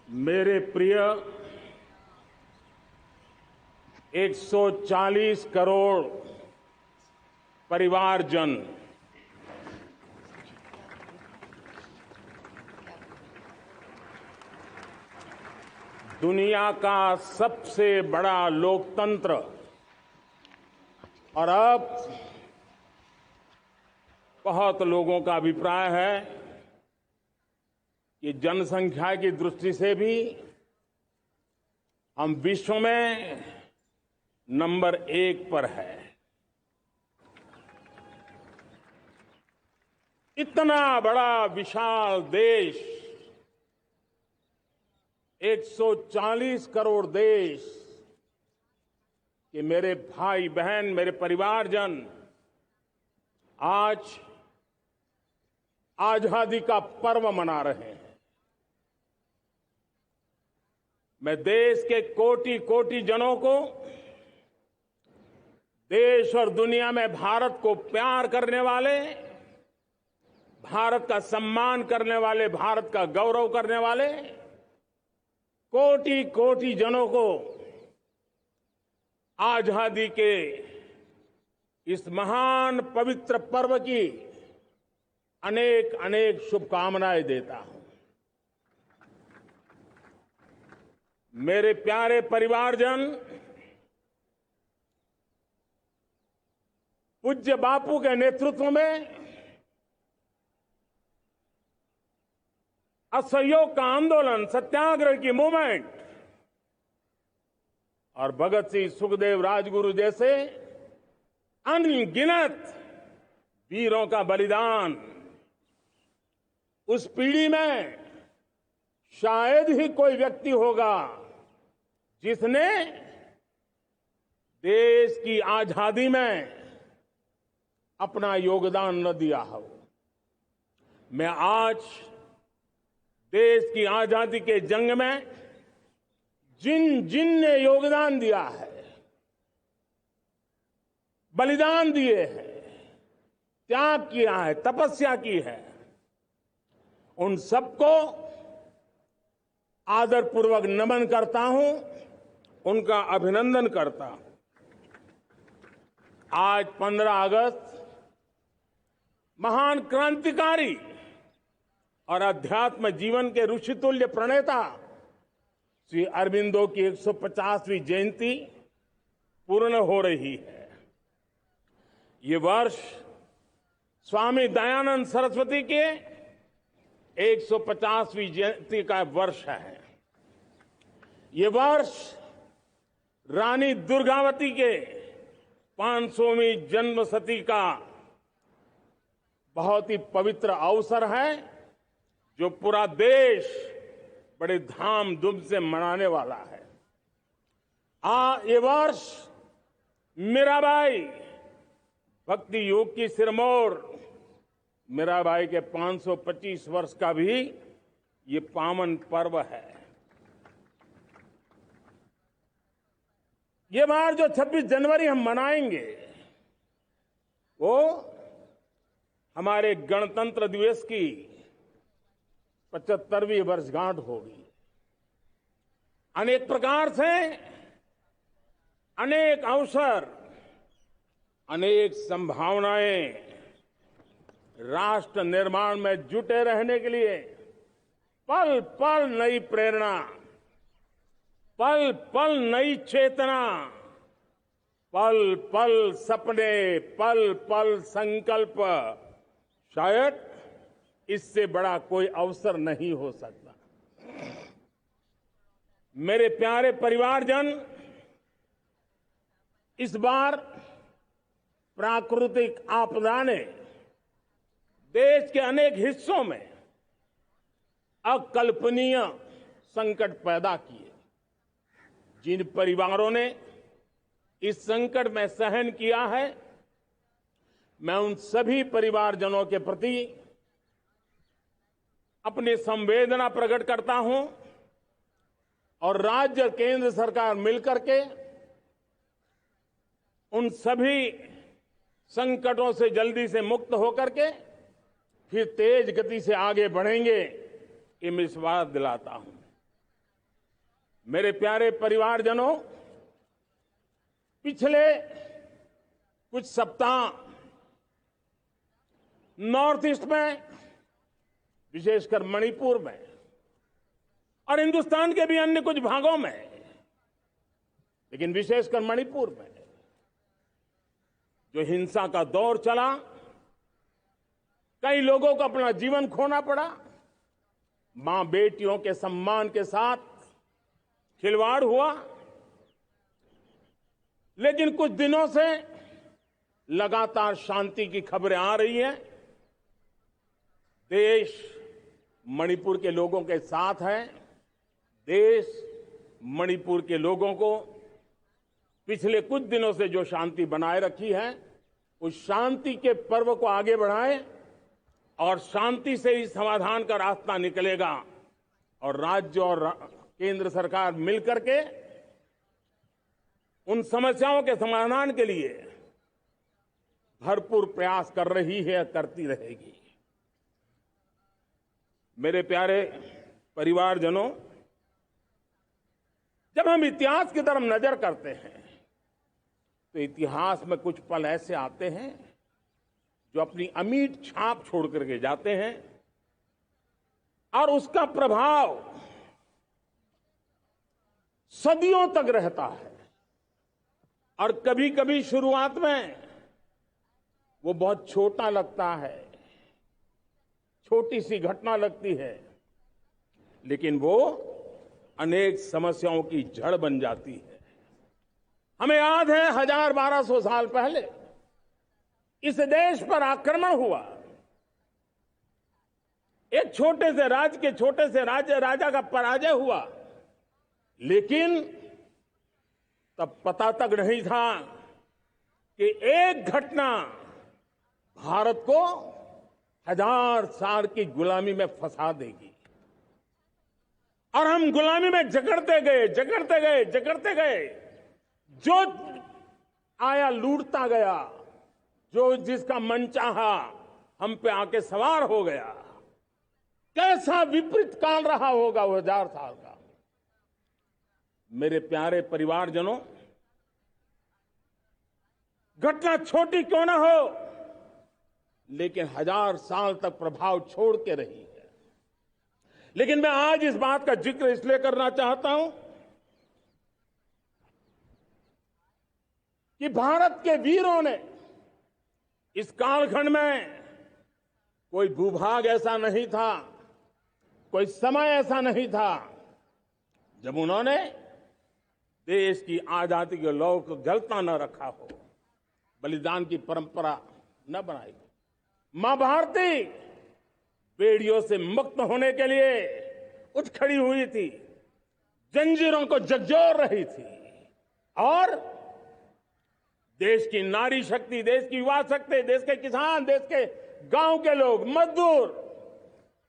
मेरे प्रिय 140 करोड़ परिवारजन, दुनिया का सबसे बड़ा लोकतंत्र और अब बहुत लोगों का अभिप्राय है कि जनसंख्या की दृष्टि से भी हम विश्व में नंबर 1 पर है। इतना बड़ा विशाल देश, 140 करोड़ देश के मेरे भाई बहन, मेरे परिवारजन आज आजादी का पर्व मना रहे हैं। मैं देश के कोटि कोटि जनों को, देश और दुनिया में भारत को प्यार करने वाले, भारत का सम्मान करने वाले, भारत का गौरव करने वाले कोटि कोटि जनों को आजादी के इस महान पवित्र पर्व की अनेक अनेक शुभकामनाएं देता हूं। मेरे प्यारे परिवारजन, पूज्य बापू के नेतृत्व में असहयोग का आंदोलन, सत्याग्रह की मूवमेंट और भगत सिंह, सुखदेव, राजगुरु जैसे अनगिनत वीरों का बलिदान, उस पीढ़ी में शायद ही कोई व्यक्ति होगा जिसने देश की आजादी में अपना योगदान न दिया हो। मैं आज देश की आजादी के जंग में जिन जिन ने योगदान दिया है, बलिदान दिए हैं, त्याग किया है, तपस्या की है, उन सबको आदरपूर्वक नमन करता हूं, उनका अभिनंदन करता हूं। आज 15 अगस्त महान क्रांतिकारी और अध्यात्म जीवन के ऋषितुल्य प्रणेता श्री अरबिंदो की 150वीं जयंती पूर्ण हो रही है। ये वर्ष स्वामी दयानंद सरस्वती के 150वीं जयंती का वर्ष है। ये वर्ष रानी दुर्गावती के 500वीं जन्मशती का बहुत ही पवित्र अवसर है, जो पूरा देश बड़े धामधूम से मनाने वाला है। ये वर्ष मीराबाई, भक्ति योग की सिरमौर मीराबाई के 525 वर्ष का भी ये पावन पर्व है। ये बार जो 26 जनवरी हम मनाएंगे, वो हमारे गणतंत्र दिवस की 75वीं वर्षगांठ होगी। अनेक प्रकार से अनेक अवसर, अनेक संभावनाएं राष्ट्र निर्माण में जुटे रहने के लिए पल पल नई प्रेरणा, पल पल नई चेतना, पल पल सपने, पल पल संकल्प, शायद इससे बड़ा कोई अवसर नहीं हो सकता। मेरे प्यारे परिवारजन, इस बार प्राकृतिक आपदा ने देश के अनेक हिस्सों में अकल्पनीय संकट पैदा किए। जिन परिवारों ने इस संकट में सहन किया है, मैं उन सभी परिवारजनों के प्रति अपनी संवेदना प्रकट करता हूं और राज्य केंद्र सरकार मिलकर के उन सभी संकटों से जल्दी से मुक्त होकर के फिर तेज गति से आगे बढ़ेंगे, ये मैं विश्वास दिलाता हूं। मेरे प्यारे परिवारजनों, पिछले कुछ सप्ताह नॉर्थ ईस्ट में, विशेषकर मणिपुर में और हिंदुस्तान के भी अन्य कुछ भागों में, लेकिन विशेषकर मणिपुर में जो हिंसा का दौर चला, कई लोगों को अपना जीवन खोना पड़ा, मां बेटियों के सम्मान के साथ खिलवाड़ हुआ। लेकिन कुछ दिनों से लगातार शांति की खबरें आ रही हैं। देश मणिपुर के लोगों के साथ है। देश मणिपुर के लोगों को पिछले कुछ दिनों से जो शांति बनाए रखी है, उस शांति के पर्व को आगे बढ़ाए और शांति से ही समाधान का रास्ता निकलेगा। और राज्य और केंद्र सरकार मिलकर के उन समस्याओं के समाधान के लिए भरपूर प्रयास कर रही है, करती रहेगी। मेरे प्यारे परिवारजनों, जब हम इतिहास की तरफ नजर करते हैं तो इतिहास में कुछ पल ऐसे आते हैं जो अपनी अमिट छाप छोड़ करके जाते हैं और उसका प्रभाव सदियों तक रहता है। और कभी कभी शुरुआत में वो बहुत छोटा लगता है, छोटी सी घटना लगती है, लेकिन वो अनेक समस्याओं की जड़ बन जाती है। हमें याद है 1200 साल पहले इस देश पर आक्रमण हुआ। एक छोटे से राज्य के छोटे से राजा का पराजय हुआ, लेकिन तब पता तक नहीं था कि एक घटना भारत को 1000 साल की गुलामी में फंसा देगी। और हम गुलामी में जकड़ते गए, जो आया लूटता गया, जो जिसका मन चाहा हम पे आके सवार हो गया। कैसा विपरीत काल रहा होगा वो 1000 साल का। मेरे प्यारे परिवारजनों, घटना छोटी क्यों ना हो, लेकिन 1000 साल तक प्रभाव छोड़ के रही है। लेकिन मैं आज इस बात का जिक्र इसलिए करना चाहता हूं कि भारत के वीरों ने इस कालखंड में कोई भूभाग ऐसा नहीं था, कोई समय ऐसा नहीं था जब उन्होंने देश की आजादी के लौ को जलता न रखा हो, बलिदान की परंपरा न बनाई। मां भारती बेड़ियों से मुक्त होने के लिए उठ खड़ी हुई थी, जंजीरों को झकझोर रही थी और देश की नारी शक्ति, देश की युवा शक्ति, देश के किसान, देश के गांव के लोग, मजदूर,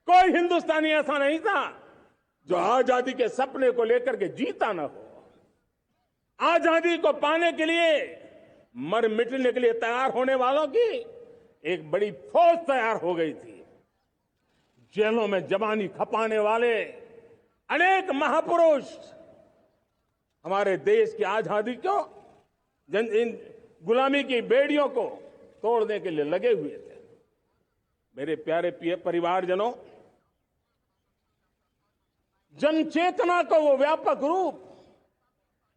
कोई हिंदुस्तानी ऐसा नहीं था जो आजादी के सपने को लेकर के जीता न हो। आजादी को पाने के लिए मर मिटने के लिए तैयार होने वालों की एक बड़ी फौज तैयार हो गई थी। जेलों में जवानी खपाने वाले अनेक महापुरुष हमारे देश की आजादी को, इन गुलामी की बेड़ियों को तोड़ने के लिए लगे हुए थे। मेरे प्यारे परिवारजनों, जनचेतना का वो व्यापक रूप,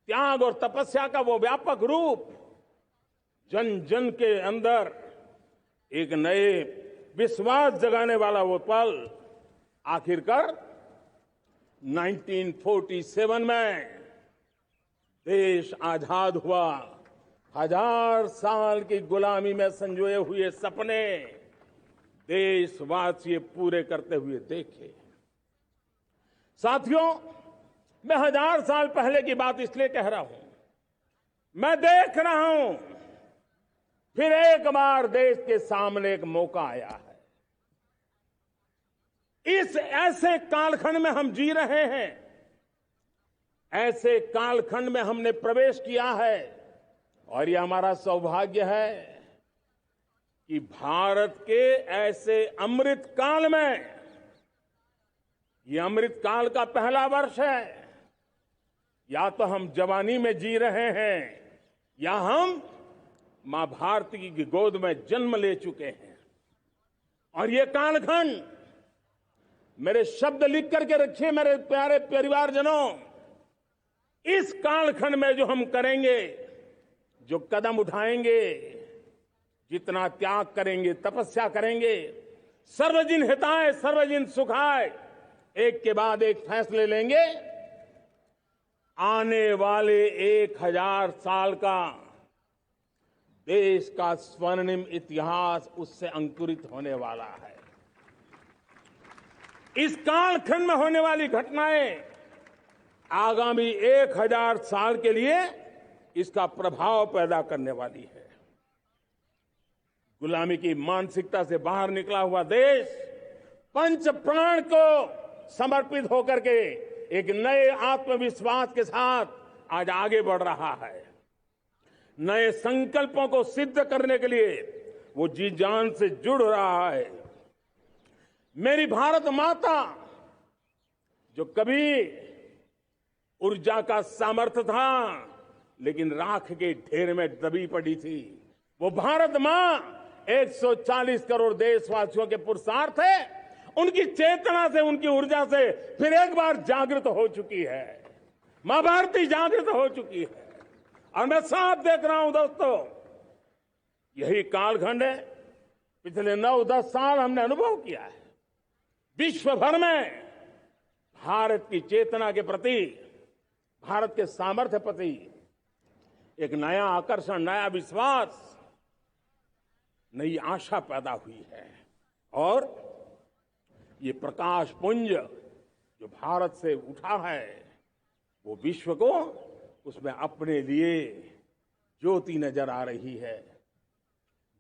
त्याग और तपस्या का वो व्यापक रूप, जन जन के अंदर एक नए विश्वास जगाने वाला वो पल आखिरकार 1947 में देश आजाद हुआ। 1000 साल की गुलामी में संजोए हुए सपने देशवासी पूरे करते हुए देखे। साथियों, मैं 1000 साल पहले की बात इसलिए कह रहा हूं, मैं देख रहा हूं फिर एक बार देश के सामने एक मौका आया है। इस ऐसे कालखंड में हम जी रहे हैं, ऐसे कालखंड में हमने प्रवेश किया है और यह हमारा सौभाग्य है कि भारत के ऐसे अमृत काल में, यह अमृत काल का पहला वर्ष है, या तो हम जवानी में जी रहे हैं या हम मां भारती की गोद में जन्म ले चुके हैं। और ये कालखंड, मेरे शब्द लिख करके रखिए मेरे प्यारे परिवारजनों, इस कालखंड में जो हम करेंगे, जो कदम उठाएंगे, जितना त्याग करेंगे, तपस्या करेंगे, सर्वजन हिताय सर्वजन सुखाय, एक के बाद एक फैसले लेंगे, आने वाले 1000 साल का देश का स्वर्णिम इतिहास उससे अंकुरित होने वाला है। इस कालखंड में होने वाली घटनाएं आगामी 1000 साल के लिए इसका प्रभाव पैदा करने वाली है। गुलामी की मानसिकता से बाहर निकला हुआ देश पंच प्राण को समर्पित होकर के एक नए आत्मविश्वास के साथ आज आगे बढ़ रहा है। नए संकल्पों को सिद्ध करने के लिए वो जी जान से जुड़ रहा है। मेरी भारत माता, जो कभी ऊर्जा का सामर्थ्य था लेकिन राख के ढेर में दबी पड़ी थी, वो भारत मां 140 करोड़ देशवासियों के पुरुषार्थ है। उनकी चेतना से, उनकी ऊर्जा से फिर एक बार जागृत हो चुकी है। मां भारती जागृत हो चुकी है। और मैं साफ देख रहा हूं दोस्तों, यही कालखंड है। पिछले 9-10 साल हमने अनुभव किया है, विश्व भर में भारत की चेतना के प्रति, भारत के सामर्थ्य प्रति एक नया आकर्षण, नया विश्वास, नई आशा पैदा हुई है। और ये प्रकाश पुंज जो भारत से उठा है, वो विश्व को उसमें अपने लिए ज्योति नजर आ रही है।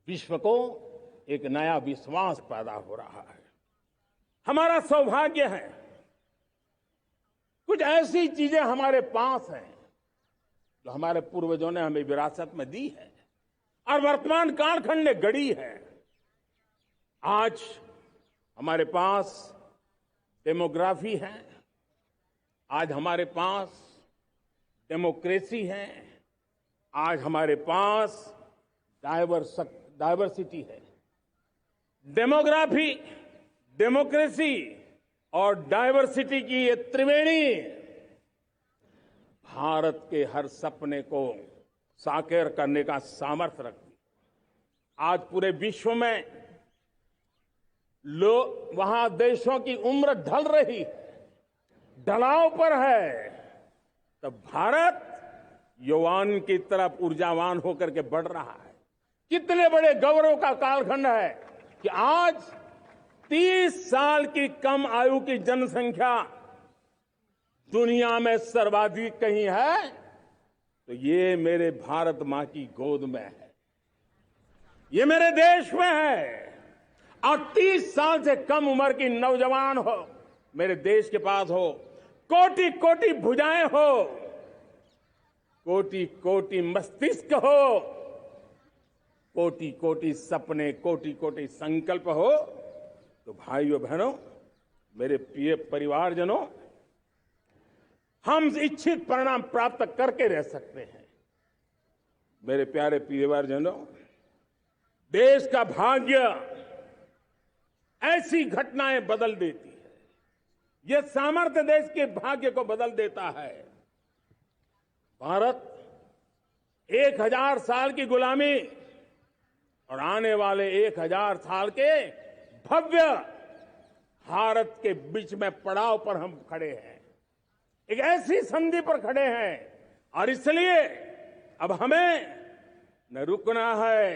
विश्व को एक नया विश्वास पैदा हो रहा है। हमारा सौभाग्य है, कुछ ऐसी चीजें हमारे पास हैं जो हमारे पूर्वजों ने हमें विरासत में दी है और वर्तमान कालखंड ने गढ़ी है। आज हमारे पास डेमोग्राफी है, आज हमारे पास डेमोक्रेसी है, आज हमारे पास डायवर्सिटी है। डेमोग्राफी, डेमोक्रेसी और डायवर्सिटी की ये त्रिवेणी भारत के हर सपने को साकार करने का सामर्थ्य रखती है। आज पूरे विश्व में वहां देशों की उम्र ढल रही है, ढलाव पर है, तब भारत यौवन की तरफ ऊर्जावान होकर के बढ़ रहा है। कितने बड़े गौरव का कालखंड है कि आज 30 साल की कम आयु की जनसंख्या दुनिया में सर्वाधिक कहीं है तो ये मेरे भारत मां की गोद में है, ये मेरे देश में है। और 30 साल से कम उम्र की नौजवान हो मेरे देश के पास हो, कोटि कोटि भुजाएं हो, कोटि कोटि मस्तिष्क हो, कोटि कोटि सपने, कोटि कोटि संकल्प हो, तो भाइयों बहनों, मेरे प्रिय परिवारजनों, हम इच्छित परिणाम प्राप्त करके रह सकते हैं। मेरे प्यारे परिवारजनों, देश का भाग्य ऐसी घटनाएं बदल देती है। यह सामर्थ्य देश के भाग्य को बदल देता है। भारत 1000 साल की गुलामी और आने वाले 1000 साल के भव्य भारत के बीच में पड़ाव पर हम खड़े हैं, एक ऐसी संधि पर खड़े हैं। और इसलिए अब हमें न रुकना है,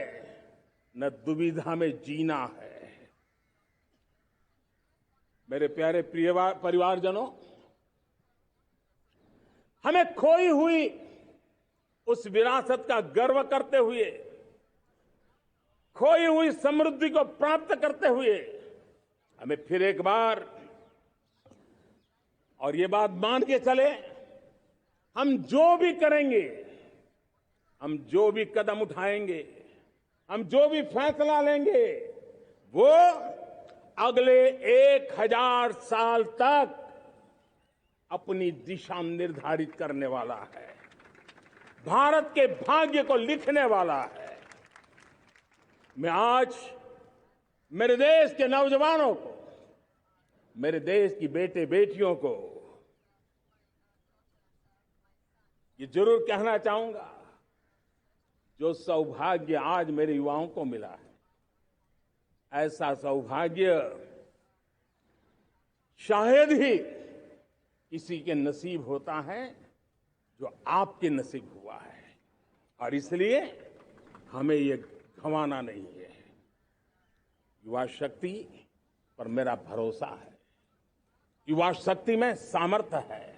न दुविधा में जीना है। मेरे प्यारे प्रिय परिवारजनों, हमें खोई हुई उस विरासत का गर्व करते हुए, खोई हुई समृद्धि को प्राप्त करते हुए, हमें फिर एक बार, और ये बात मान के चले, हम जो भी करेंगे, हम जो भी कदम उठाएंगे, हम जो भी फैसला लेंगे, वो अगले 1000 साल तक अपनी दिशा निर्धारित करने वाला है, भारत के भाग्य को लिखने वाला है। मैं आज मेरे देश के नौजवानों को, मेरे देश की बेटे बेटियों को ये जरूर कहना चाहूंगा, जो सौभाग्य आज मेरे युवाओं को मिला है, ऐसा सौभाग्य शायद ही किसी के नसीब होता है जो आपके नसीब हुआ है। और इसलिए हमें ये गंवाना नहीं है। युवा शक्ति पर मेरा भरोसा है, युवा शक्ति में सामर्थ्य है,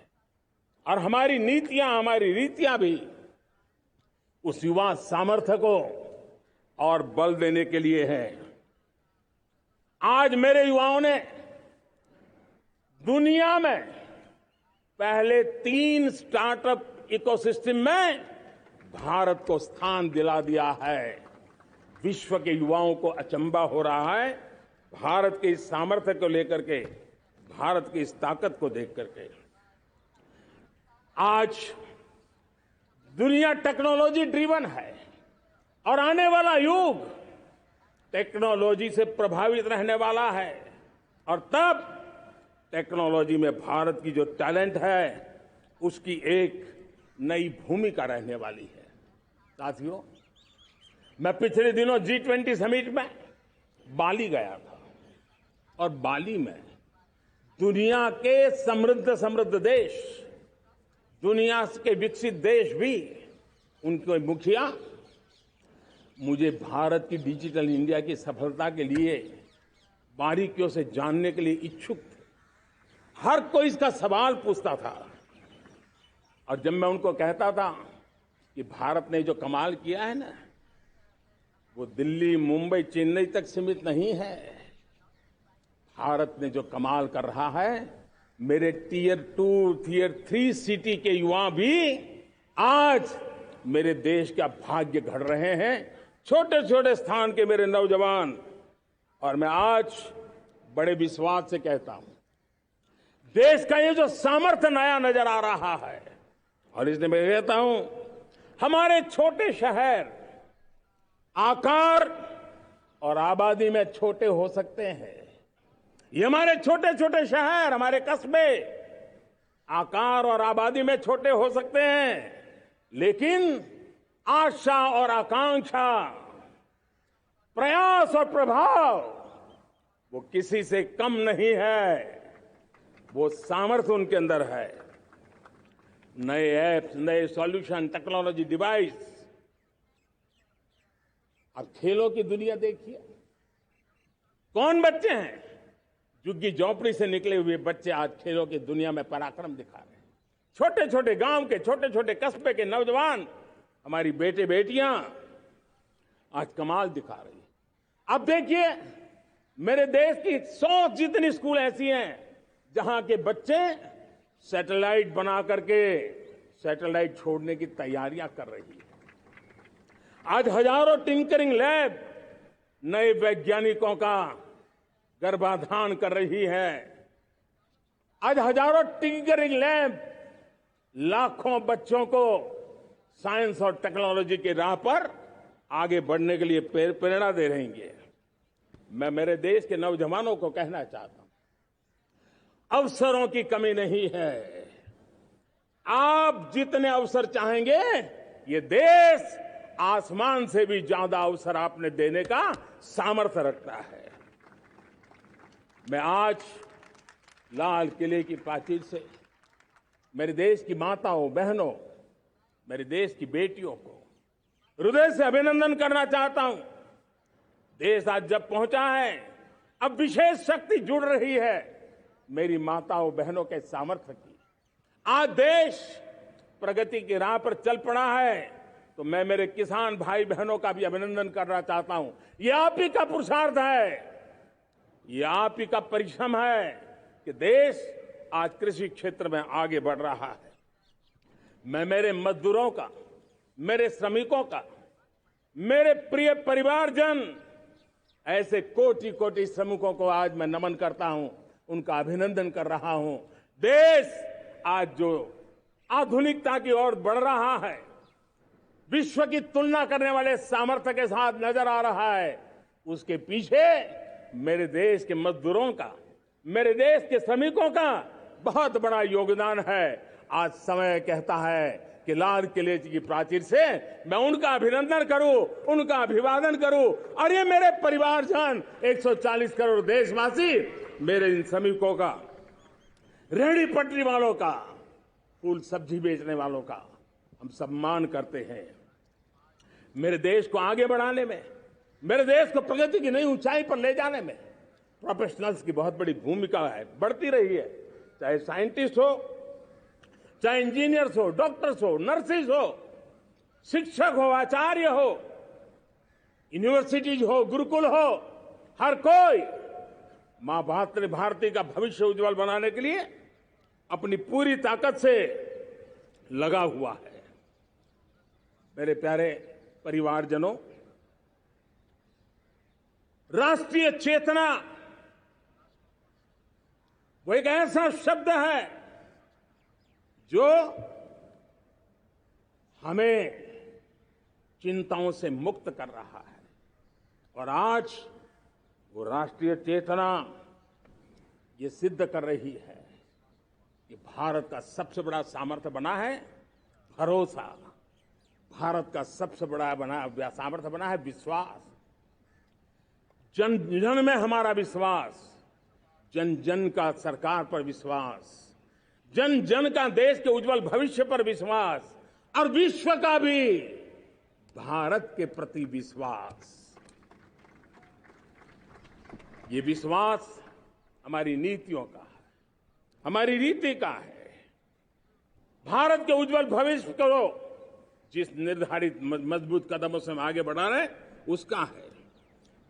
और हमारी नीतियां, हमारी रीतियां भी उस युवा सामर्थ्य को और बल देने के लिए है। आज मेरे युवाओं ने दुनिया में पहले 3 स्टार्टअप इकोसिस्टम में भारत को स्थान दिला दिया है। विश्व के युवाओं को अचंभा हो रहा है भारत के इस सामर्थ्य को लेकर के, भारत की इस ताकत को देख करके। आज दुनिया टेक्नोलॉजी ड्रिवन है और आने वाला युग टेक्नोलॉजी से प्रभावित रहने वाला है, और तब टेक्नोलॉजी में भारत की जो टैलेंट है उसकी एक नई भूमिका रहने वाली है। साथियों, मैं पिछले दिनों G20 समिट में बाली गया था, और बाली में दुनिया के समृद्ध देश, दुनिया के विकसित देश भी, उनके मुखिया मुझे भारत की डिजिटल इंडिया की सफलता के लिए बारीकियों से जानने के लिए इच्छुक थे। हर कोई इसका सवाल पूछता था, और जब मैं उनको कहता था कि भारत ने जो कमाल किया है ना, वो दिल्ली, मुंबई, चेन्नई तक सीमित नहीं है। भारत ने जो कमाल कर रहा है, मेरे टियर 2, टियर 3 सिटी के युवा भी आज मेरे देश का भाग्य गढ़ रहे हैं। छोटे छोटे स्थान के मेरे नौजवान, और मैं आज बड़े विश्वास से कहता हूं, देश का ये जो सामर्थ्य नया नजर आ रहा है, और इसलिए मैं कहता हूं, हमारे छोटे शहर आकार और आबादी में छोटे हो सकते हैं। ये हमारे छोटे छोटे शहर, हमारे कस्बे आकार और आबादी में छोटे हो सकते हैं, लेकिन आशा और आकांक्षा, प्रयास और प्रभाव वो किसी से कम नहीं है। वो सामर्थ्य उनके अंदर है। नए ऐप्स, नए सॉल्यूशन, टेक्नोलॉजी डिवाइस। अब खेलों की दुनिया देखिए, कौन बच्चे हैं? झुग्गी झोंपड़ी से निकले हुए बच्चे आज खेलों की दुनिया में पराक्रम दिखा रहे हैं। छोटे छोटे गांव के, छोटे छोटे कस्बे के नौजवान, हमारी बेटे बेटियां आज कमाल दिखा रही हैं। अब देखिए, मेरे देश की 100 जितनी स्कूल ऐसी हैं जहां के बच्चे सैटेलाइट बना करके सैटेलाइट छोड़ने की तैयारियां कर रही है। आज हजारों टिंकरिंग लैब नए वैज्ञानिकों का गर्भाधान कर रही है। आज हजारों टिंकरिंग लैब लाखों बच्चों को साइंस और टेक्नोलॉजी के राह पर आगे बढ़ने के लिए प्रेरणा दे रही है। मैं मेरे देश के नौजवानों को कहना चाहता हूं, अवसरों की कमी नहीं है। आप जितने अवसर चाहेंगे, ये देश आसमान से भी ज्यादा अवसर आपने देने का सामर्थ्य रखता है। मैं आज लाल किले की प्राचीर से मेरे देश की माताओं, बहनों, मेरे देश की बेटियों को हृदय से अभिनंदन करना चाहता हूं। देश आज जब पहुंचा है, अब विशेष शक्ति जुड़ रही है मेरी माताओं बहनों के सामर्थ्य की। आज देश प्रगति की राह पर चल पड़ा है, तो मैं मेरे किसान भाई बहनों का भी अभिनंदन करना चाहता हूं। ये आप ही का पुरुषार्थ है, ये आप ही का परिश्रम है कि देश आज कृषि क्षेत्र में आगे बढ़ रहा है। मैं मेरे मजदूरों का, मेरे श्रमिकों का, मेरे प्रिय परिवारजन, ऐसे कोटि कोटि श्रमिकों को आज मैं नमन करता हूं, उनका अभिनंदन कर रहा हूं। देश आज जो आधुनिकता की ओर बढ़ रहा है, विश्व की तुलना करने वाले सामर्थ्य के साथ नजर आ रहा है, उसके पीछे मेरे देश के मजदूरों का, मेरे देश के श्रमिकों का बहुत बड़ा योगदान है। आज समय कहता है कि लाल किले की प्राचीर से मैं उनका अभिनंदन करूं, उनका अभिवादन करूं, और ये मेरे परिवारजन 140 करोड़ देशवासी, मेरे इन श्रमिकों का, रेहड़ी पटरी वालों का, फूल सब्जी बेचने वालों का हम सम्मान करते हैं। मेरे देश को आगे बढ़ाने में, मेरे देश को प्रगति की नई ऊंचाई पर ले जाने में प्रोफेशनल्स की बहुत बड़ी भूमिका है, बढ़ती रही है। चाहे साइंटिस्ट हो, चाहे इंजीनियर्स हो, डॉक्टर्स हो, नर्सेज हो, शिक्षक हो, आचार्य हो, यूनिवर्सिटीज हो, गुरुकुल हो, हर कोई मां भारती का भविष्य उज्जवल बनाने के लिए अपनी पूरी ताकत से लगा हुआ है। मेरे प्यारे परिवारजनों, राष्ट्रीय चेतना वो एक ऐसा शब्द है जो हमें चिंताओं से मुक्त कर रहा है, और आज वो राष्ट्रीय चेतना ये सिद्ध कर रही है कि भारत का सबसे बड़ा सामर्थ्य बना है भरोसा, भारत का सबसे बड़ा सामर्थ्य बना है विश्वास। जन जन में हमारा विश्वास, जन जन का सरकार पर विश्वास, जन जन का देश के उज्जवल भविष्य पर विश्वास, और विश्व का भी भारत के प्रति विश्वास। ये विश्वास हमारी नीतियों का है, हमारी रीति का है। भारत के उज्जवल भविष्य को जिस निर्धारित मजबूत कदमों से हम आगे बढ़ा रहे हैं, उसका है।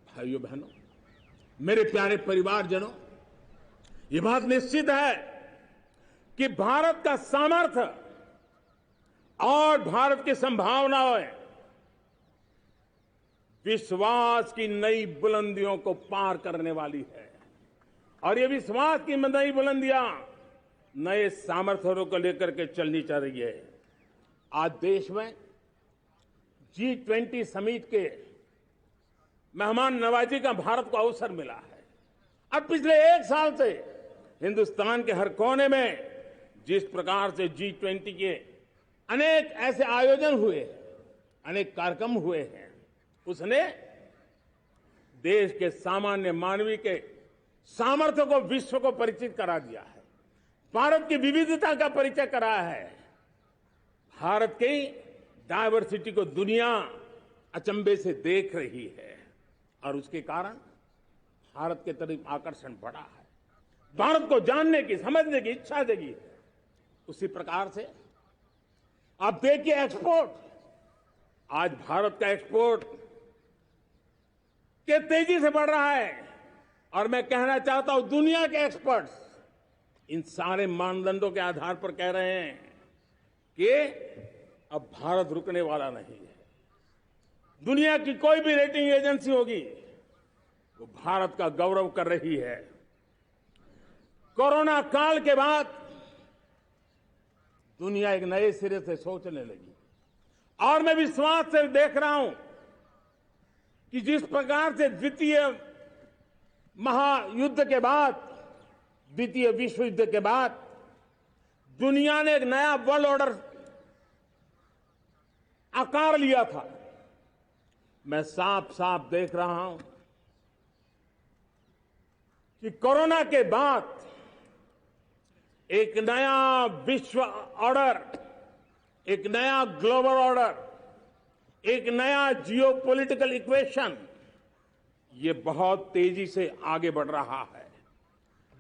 भाइयों बहनों, मेरे प्यारे परिवारजनों, ये बात निश्चित है कि भारत का सामर्थ्य और भारत की संभावनाएं विश्वास की नई बुलंदियों को पार करने वाली है, और ये विश्वास की नई बुलंदियां नए सामर्थ्यों को लेकर के चलनी चाह रही है। आज देश में G20 समिट के मेहमान नवाजी का भारत को अवसर मिला है। अब पिछले एक साल से हिंदुस्तान के हर कोने में जिस प्रकार से G20 के अनेक ऐसे आयोजन हुए, अनेक कार्यक्रम हुए हैं, उसने देश के सामान्य मानवीय के सामर्थ्य को विश्व को परिचित करा दिया है, भारत की विविधता का परिचय कराया है, भारत की डायवर्सिटी को दुनिया अचंभे से देख रही है, और उसके कारण भारत के तरफ आकर्षण बढ़ा है, भारत को जानने की, समझने की इच्छा जगी है। उसी प्रकार से आप देखिए एक्सपोर्ट, आज भारत का एक्सपोर्ट के तेजी से बढ़ रहा है, और मैं कहना चाहता हूं दुनिया के एक्सपर्ट्स इन सारे मानदंडों के आधार पर कह रहे हैं कि अब भारत रुकने वाला नहीं है। दुनिया की कोई भी रेटिंग एजेंसी होगी वो भारत का गौरव कर रही है। कोरोना काल के बाद दुनिया एक नए सिरे से सोचने लगी, और मैं विश्वास से देख रहा हूं कि जिस प्रकार से द्वितीय महायुद्ध के बाद, द्वितीय विश्व युद्ध के बाद दुनिया ने एक नया वर्ल्ड ऑर्डर आकार लिया था, मैं साफ साफ देख रहा हूं कि कोरोना के बाद एक नया विश्व ऑर्डर, एक नया ग्लोबल ऑर्डर, एक नया जियोपॉलिटिकल इक्वेशन, ये बहुत तेजी से आगे बढ़ रहा है।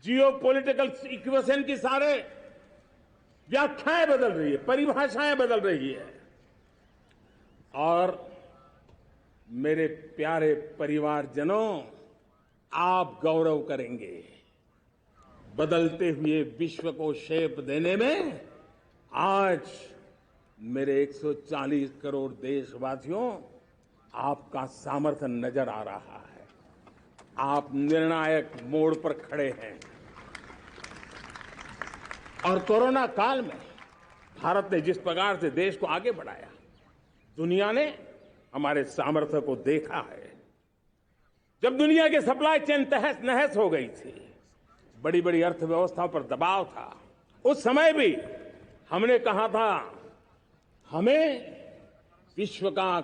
जियोपॉलिटिकल इक्वेशन की सारे व्याख्याएं बदल रही है, परिभाषाएं बदल रही है, और मेरे प्यारे परिवारजनों, आप गौरव करेंगे। बदलते हुए विश्व को शेप देने में आज मेरे 140 करोड़ देशवासियों आपका सामर्थ्य नजर आ रहा है। आप निर्णायक मोड़ पर खड़े हैं। और कोरोना काल में भारत ने जिस प्रकार से देश को आगे बढ़ाया, दुनिया ने हमारे सामर्थ्य को देखा है। जब दुनिया की सप्लाई चेन तहस नहस हो गई थी, बड़ी बड़ी अर्थव्यवस्थाओं पर दबाव था, उस समय भी हमने कहा था हमें विश्व का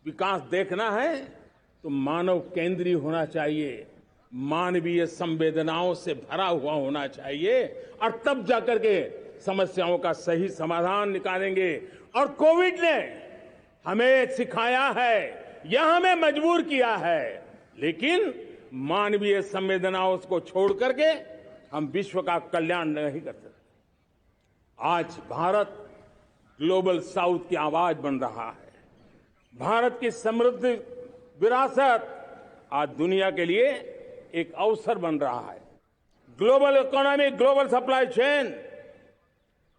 विकास देखना है तो मानव केंद्रीय होना चाहिए, मानवीय संवेदनाओं से भरा हुआ होना चाहिए, और तब जाकर के समस्याओं का सही समाधान निकालेंगे। और कोविड ने हमें सिखाया है या हमें मजबूर किया है, लेकिन मानवीय संवेदनाओं को छोड़ करके हम विश्व का कल्याण नहीं कर सकते। आज भारत ग्लोबल साउथ की आवाज बन रहा है। भारत की समृद्ध विरासत आज दुनिया के लिए एक अवसर बन रहा है। Global economy, global supply chain,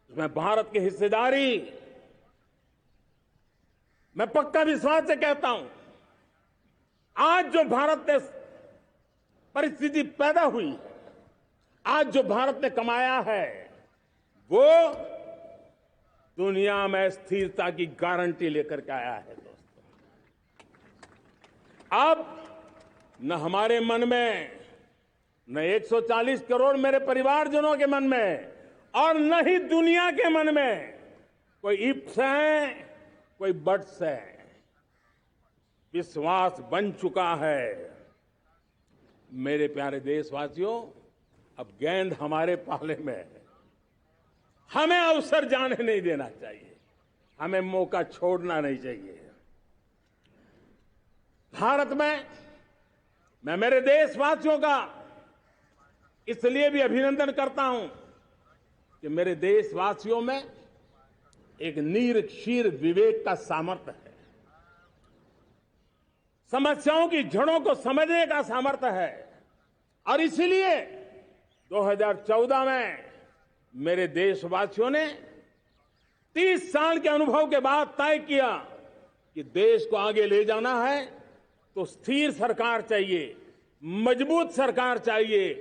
इसमें भारत की हिस्सेदारी, मैं पक्का विश्वास से कहता हूं, आज जो भारत ने परिस्थिति पैदा हुई है, आज जो भारत ने कमाया है, वो दुनिया में स्थिरता की गारंटी लेकर के आया है। दोस्तों, अब न हमारे मन में, न 140 करोड़ मेरे परिवारजनों के मन में, और न ही दुनिया के मन में कोई इफ्स है, कोई बट्स है। विश्वास बन चुका है। मेरे प्यारे देशवासियों, अब गेंद हमारे पाले में है। हमें अवसर जाने नहीं देना चाहिए, हमें मौका छोड़ना नहीं चाहिए। भारत में मैं मेरे देशवासियों का इसलिए भी अभिनंदन करता हूं कि मेरे देशवासियों में एक नीर-क्षीर विवेक का सामर्थ्य है, समस्याओं की जड़ों को समझने का सामर्थ्य है। और इसीलिए 2014 में मेरे देशवासियों ने 30 साल के अनुभव के बाद तय किया कि देश को आगे ले जाना है तो स्थिर सरकार चाहिए, मजबूत सरकार चाहिए,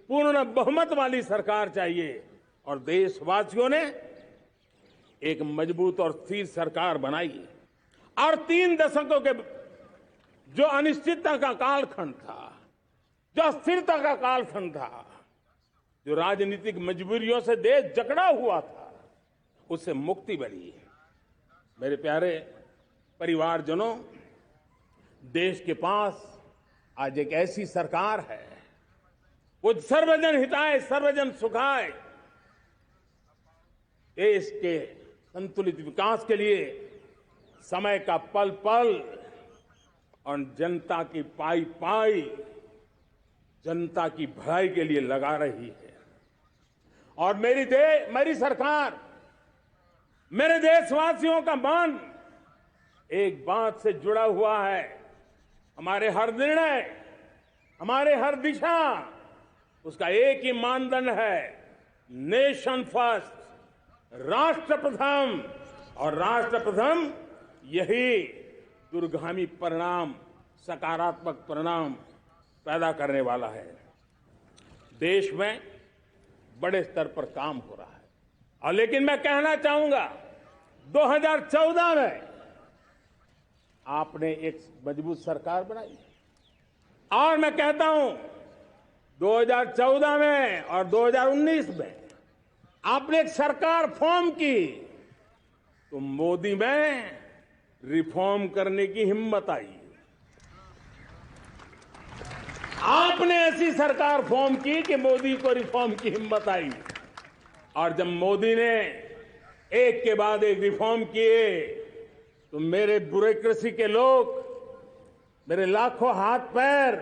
पूर्ण बहुमत वाली सरकार चाहिए। और देशवासियों ने एक मजबूत और स्थिर सरकार बनाई। और 3 दशकों के जो अनिश्चितता का कालखंड था, जो अस्थिरता का कालखंड था, जो राजनीतिक मजबूरियों से देश जकड़ा हुआ था, उससे मुक्ति मिली। मेरे प्यारे परिवारजनों, देश के पास आज एक ऐसी सरकार है, वो सर्वजन हिताय सर्वजन सुखाय, देश के संतुलित विकास के लिए समय का पल पल और जनता की पाई पाई, जनता की भलाई के लिए लगा रही है। और मेरी सरकार, मेरे देशवासियों का मन एक बात से जुड़ा हुआ है। हमारे हर निर्णय, हमारे हर दिशा, उसका एक ही मानदंड है, नेशन फर्स्ट, राष्ट्र प्रथम। और राष्ट्र प्रथम यही दूरगामी परिणाम, सकारात्मक परिणाम पैदा करने वाला है। देश में बड़े स्तर पर काम हो रहा है। और लेकिन मैं कहना चाहूंगा, 2014 में आपने एक मजबूत सरकार बनाई, और मैं कहता हूं 2014 में और 2019 में आपने एक सरकार फॉर्म की, तो मोदी में रिफॉर्म करने की हिम्मत आई। आपने ऐसी सरकार फॉर्म की कि मोदी को रिफॉर्म की हिम्मत आई। और जब मोदी ने एक के बाद एक रिफॉर्म किए, तो मेरे ब्यूरोक्रेसी के लोग, मेरे लाखों हाथ पैर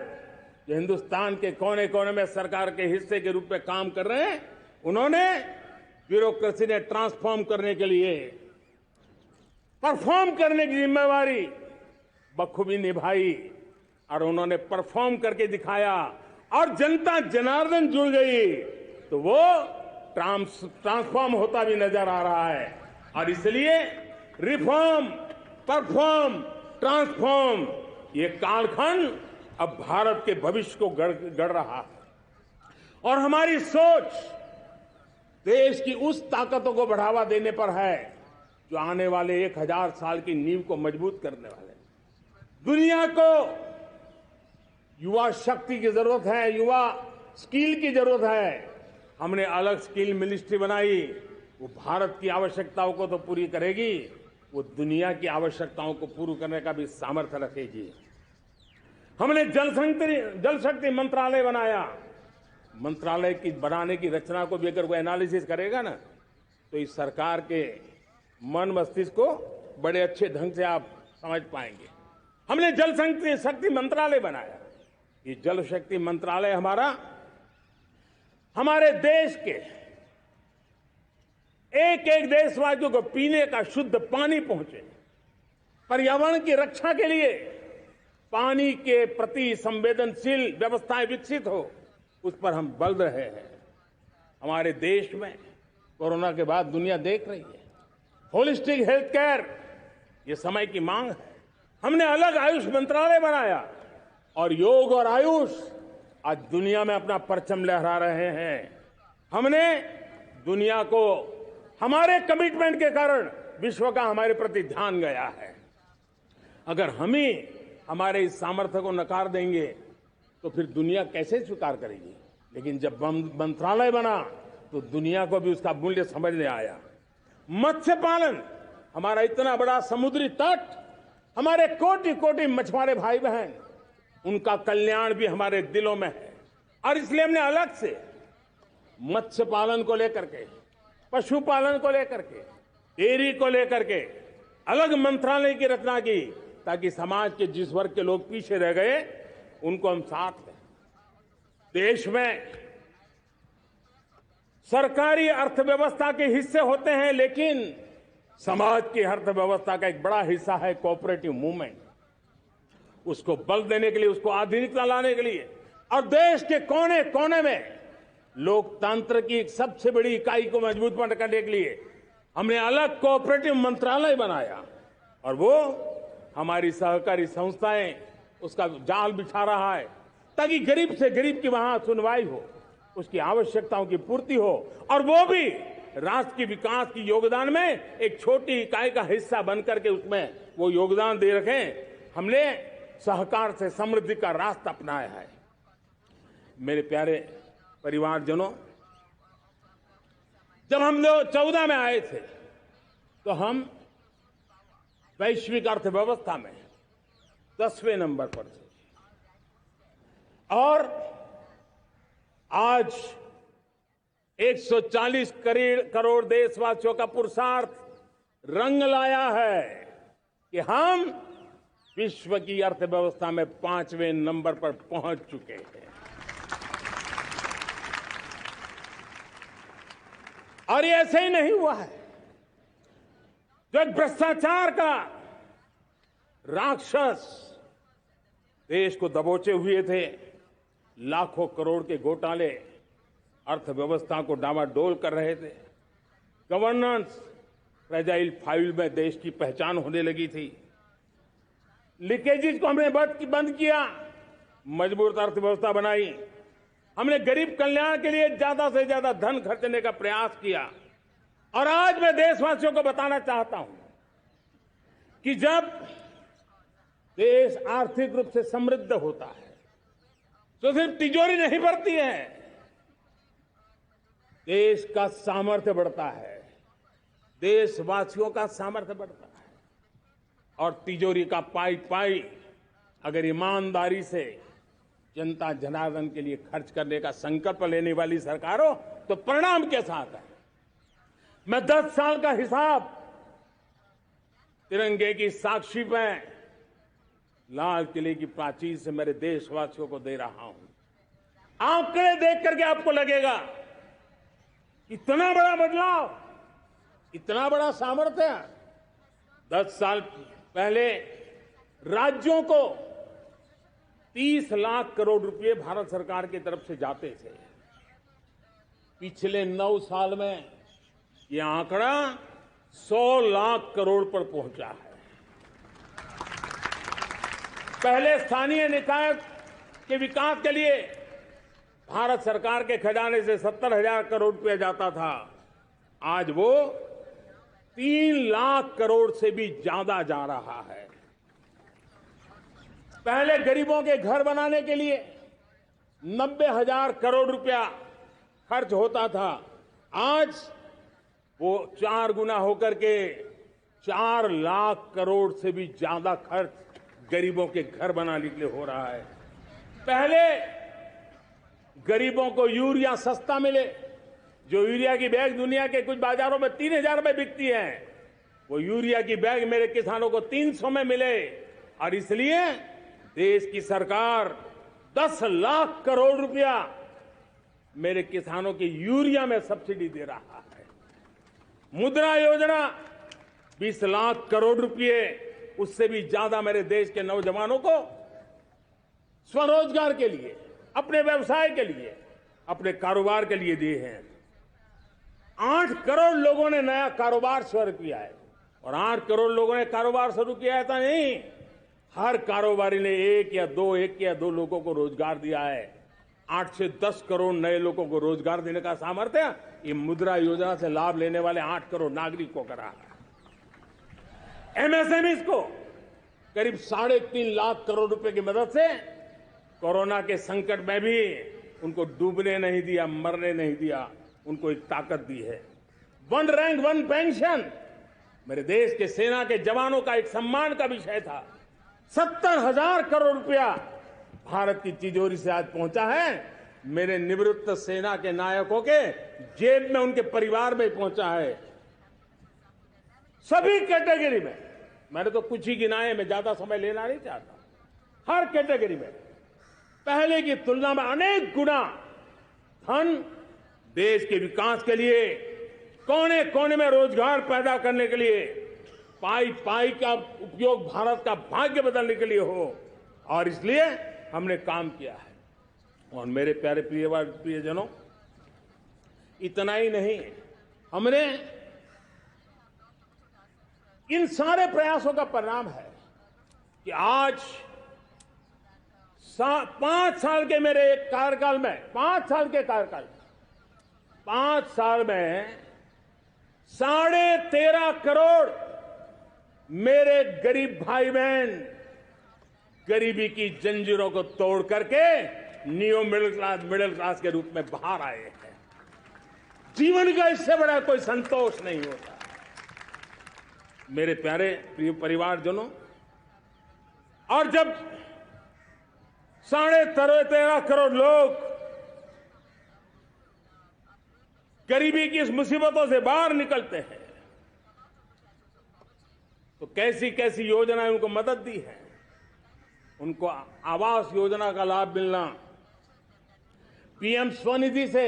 जो हिंदुस्तान के कोने कोने में सरकार के हिस्से के रूप में काम कर रहे हैं, उन्होंने ब्यूरोक्रेसी ने ट्रांसफॉर्म करने के लिए, परफॉर्म करने की जिम्मेवारी बखूबी निभाई। और उन्होंने परफॉर्म करके दिखाया, और जनता जनार्दन जुड़ गई, तो वो ट्रांसफॉर्म होता भी नजर आ रहा है। और इसलिए रिफॉर्म, परफॉर्म, ट्रांसफॉर्म, ये कालखंड अब भारत के भविष्य को गढ़ रहा है। और हमारी सोच देश की उस ताकतों को बढ़ावा देने पर है जो आने वाले 1000 साल की नींव को मजबूत करने वाले। दुनिया को युवा शक्ति की जरूरत है, युवा स्किल की जरूरत है। हमने अलग स्किल मिनिस्ट्री बनाई, वो भारत की आवश्यकताओं को तो पूरी करेगी, वो दुनिया की आवश्यकताओं को पूरी करने का भी सामर्थ्य रखेगी। हमने जल शक्ति मंत्रालय बनाया। मंत्रालय की बनाने की रचना को भी अगर कोई एनालिसिस करेगा ना, तो इस सरकार के मन मस्तिष्क को बड़े अच्छे ढंग से आप समझ पाएंगे। हमने जल शक्ति मंत्रालय बनाया। ये जल शक्ति मंत्रालय हमारे देश के एक एक देशवासियों को पीने का शुद्ध पानी पहुंचे, पर्यावरण की रक्षा के लिए पानी के प्रति संवेदनशील व्यवस्थाएं विकसित हो, उस पर हम बल रहे हैं। हमारे देश में कोरोना के बाद दुनिया देख रही है होलिस्टिक हेल्थ केयर, ये समय की मांग है। हमने अलग आयुष मंत्रालय बनाया और योग और आयुष आज दुनिया में अपना परचम लहरा रहे हैं। हमने दुनिया को हमारे कमिटमेंट के कारण विश्व का हमारे प्रति ध्यान गया है। अगर हम ही हमारे इस सामर्थ्य को नकार देंगे तो फिर दुनिया कैसे स्वीकार करेगी। लेकिन जब मंत्रालय बना तो दुनिया को भी उसका मूल्य समझ में आया। मत्स्य पालन, हमारा इतना बड़ा समुद्री तट, हमारे कोटि कोटि मछुआरे भाई बहन, उनका कल्याण भी हमारे दिलों में है। और इसलिए हमने अलग से मत्स्य पालन को लेकर के, पशुपालन को लेकर के, डेयरी को लेकर के अलग मंत्रालय की रचना की, ताकि समाज के जिस वर्ग के लोग पीछे रह गए उनको हम साथ लें। देश में सरकारी अर्थव्यवस्था के हिस्से होते हैं, लेकिन समाज की अर्थव्यवस्था का एक बड़ा हिस्सा है कोऑपरेटिव मूवमेंट। उसको बल देने के लिए, उसको आधुनिकता लाने के लिए और देश के कोने कोने में लोकतंत्र की एक सबसे बड़ी इकाई को मजबूत करने के लिए हमने अलग कोऑपरेटिव मंत्रालय बनाया। और वो हमारी सहकारी संस्थाएं उसका जाल बिछा रहा है, ताकि गरीब से गरीब की वहां सुनवाई हो, उसकी आवश्यकताओं की पूर्ति हो, और वो भी राष्ट्र के विकास की योगदान में एक छोटी इकाई का हिस्सा बनकर के उसमें वो योगदान दे रखें। हमने सहकार से समृद्धि का रास्ता अपनाया है। मेरे प्यारे परिवारजनों, जब हम लोग 14 में आए थे तो हम वैश्विक अर्थव्यवस्था में 10वें नंबर पर थे, और आज 140 करोड़ देशवासियों का पुरुषार्थ रंग लाया है कि हम विश्व की अर्थव्यवस्था में 5वें नंबर पर पहुंच चुके हैं। और ये ऐसे ही नहीं हुआ है। जो एक भ्रष्टाचार का राक्षस देश को दबोचे हुए थे, लाखों करोड़ के घोटाले अर्थव्यवस्था को डामाडोल कर रहे थे, गवर्नेंस फ्रेजाइल फाइल में देश की पहचान होने लगी थी, लीकेजेस को हमने बंद किया, मजबूत अर्थव्यवस्था बनाई, हमने गरीब कल्याण के लिए ज्यादा से ज्यादा धन खर्चने का प्रयास किया। और आज मैं देशवासियों को बताना चाहता हूं कि जब देश आर्थिक रूप से समृद्ध होता है तो सिर्फ तिजोरी नहीं बढ़ती है, देश का सामर्थ्य बढ़ता है, देशवासियों का सामर्थ्य बढ़ता है। और तिजोरी का पाई पाई अगर ईमानदारी से जनता जनार्दन के लिए खर्च करने का संकल्प लेने वाली सरकार हो तो परिणाम के साथ है। मैं 10 साल का हिसाब तिरंगे की साक्षी में लाल किले की प्राचीर से मेरे देशवासियों को दे रहा हूं। आंकड़े देख करके आपको लगेगा इतना बड़ा बदलाव, इतना बड़ा सामर्थ्य। 10 साल पहले राज्यों को 30 लाख करोड़ रुपए भारत सरकार की तरफ से जाते थे। पिछले 9 साल में यह आंकड़ा 100 लाख करोड़ पर पहुंचा है। पहले स्थानीय निकाय के विकास के लिए भारत सरकार के खजाने से 70,000 करोड़ रुपया जाता था, आज वो 3 लाख करोड़ से भी ज्यादा जा रहा है। पहले गरीबों के घर बनाने के लिए 90,000 करोड़ रुपया खर्च होता था, आज वो 4 गुना होकर के 4 लाख करोड़ से भी ज्यादा खर्च गरीबों के घर बनाने के लिए हो रहा है। पहले गरीबों को यूरिया सस्ता मिले, जो यूरिया की बैग दुनिया के कुछ बाजारों में 3,000 में बिकती है, वो यूरिया की बैग मेरे किसानों को 300 में मिले। और इसलिए देश की सरकार 10 लाख करोड़ रुपया मेरे किसानों की यूरिया में सब्सिडी दे रहा है। मुद्रा योजना 20 लाख करोड़ रुपए, उससे भी ज्यादा मेरे देश के नौजवानों को स्वरोजगार के लिए, अपने व्यवसाय के लिए, अपने कारोबार के लिए दिए हैं। 8 करोड़ लोगों ने नया कारोबार शुरू किया है, और 8 करोड़ लोगों ने कारोबार शुरू किया है ऐसा नहीं, हर कारोबारी ने एक या दो लोगों को रोजगार दिया है। 8 से 10 करोड़ नए लोगों को रोजगार देने का सामर्थ्य ये मुद्रा योजना से लाभ लेने वाले 8 करोड़ नागरिकों को रहा है। एमएसएमईज को करीब 3.5 लाख करोड़ रुपए की मदद से कोरोना के संकट में भी उनको डूबने नहीं दिया, मरने नहीं दिया, उनको एक ताकत दी है। 1 रैंक 1 पेंशन मेरे देश के सेना के जवानों का एक सम्मान का विषय था। 70,000 करोड़ रुपया भारत की तिजोरी से आज पहुंचा है, मेरे निवृत्त सेना के नायकों के जेब में, उनके परिवार में पहुंचा है। सभी कैटेगरी में, मैंने तो कुछ ही गिनाए, मैं ज्यादा समय लेना नहीं चाहता। हर कैटेगरी में पहले की तुलना में अनेक गुना धन देश के विकास के लिए, कोने कोने में रोजगार पैदा करने के लिए, पाई पाई का उपयोग भारत का भाग्य बदलने के लिए हो, और इसलिए हमने काम किया है। और मेरे प्यारे प्रियजनों, इतना ही नहीं, हमने इन सारे प्रयासों का परिणाम है कि आज 5 साल के मेरे एक कार्यकाल में, 5 साल के कार्यकाल में, 5 साल में 13.5 करोड़ मेरे गरीब भाई बहन गरीबी की जंजीरों को तोड़ करके न्यू मिडिल क्लास के रूप में बाहर आए हैं। जीवन का इससे बड़ा कोई संतोष नहीं होता। मेरे प्यारे प्रिय परिवारजनों, और जब 13.5 करोड़ लोग गरीबी की इस मुसीबतों से बाहर निकलते हैं, तो कैसी कैसी योजनाएं उनको मदद दी है। उनको आवास योजना का लाभ मिलना, पीएम स्वनिधि से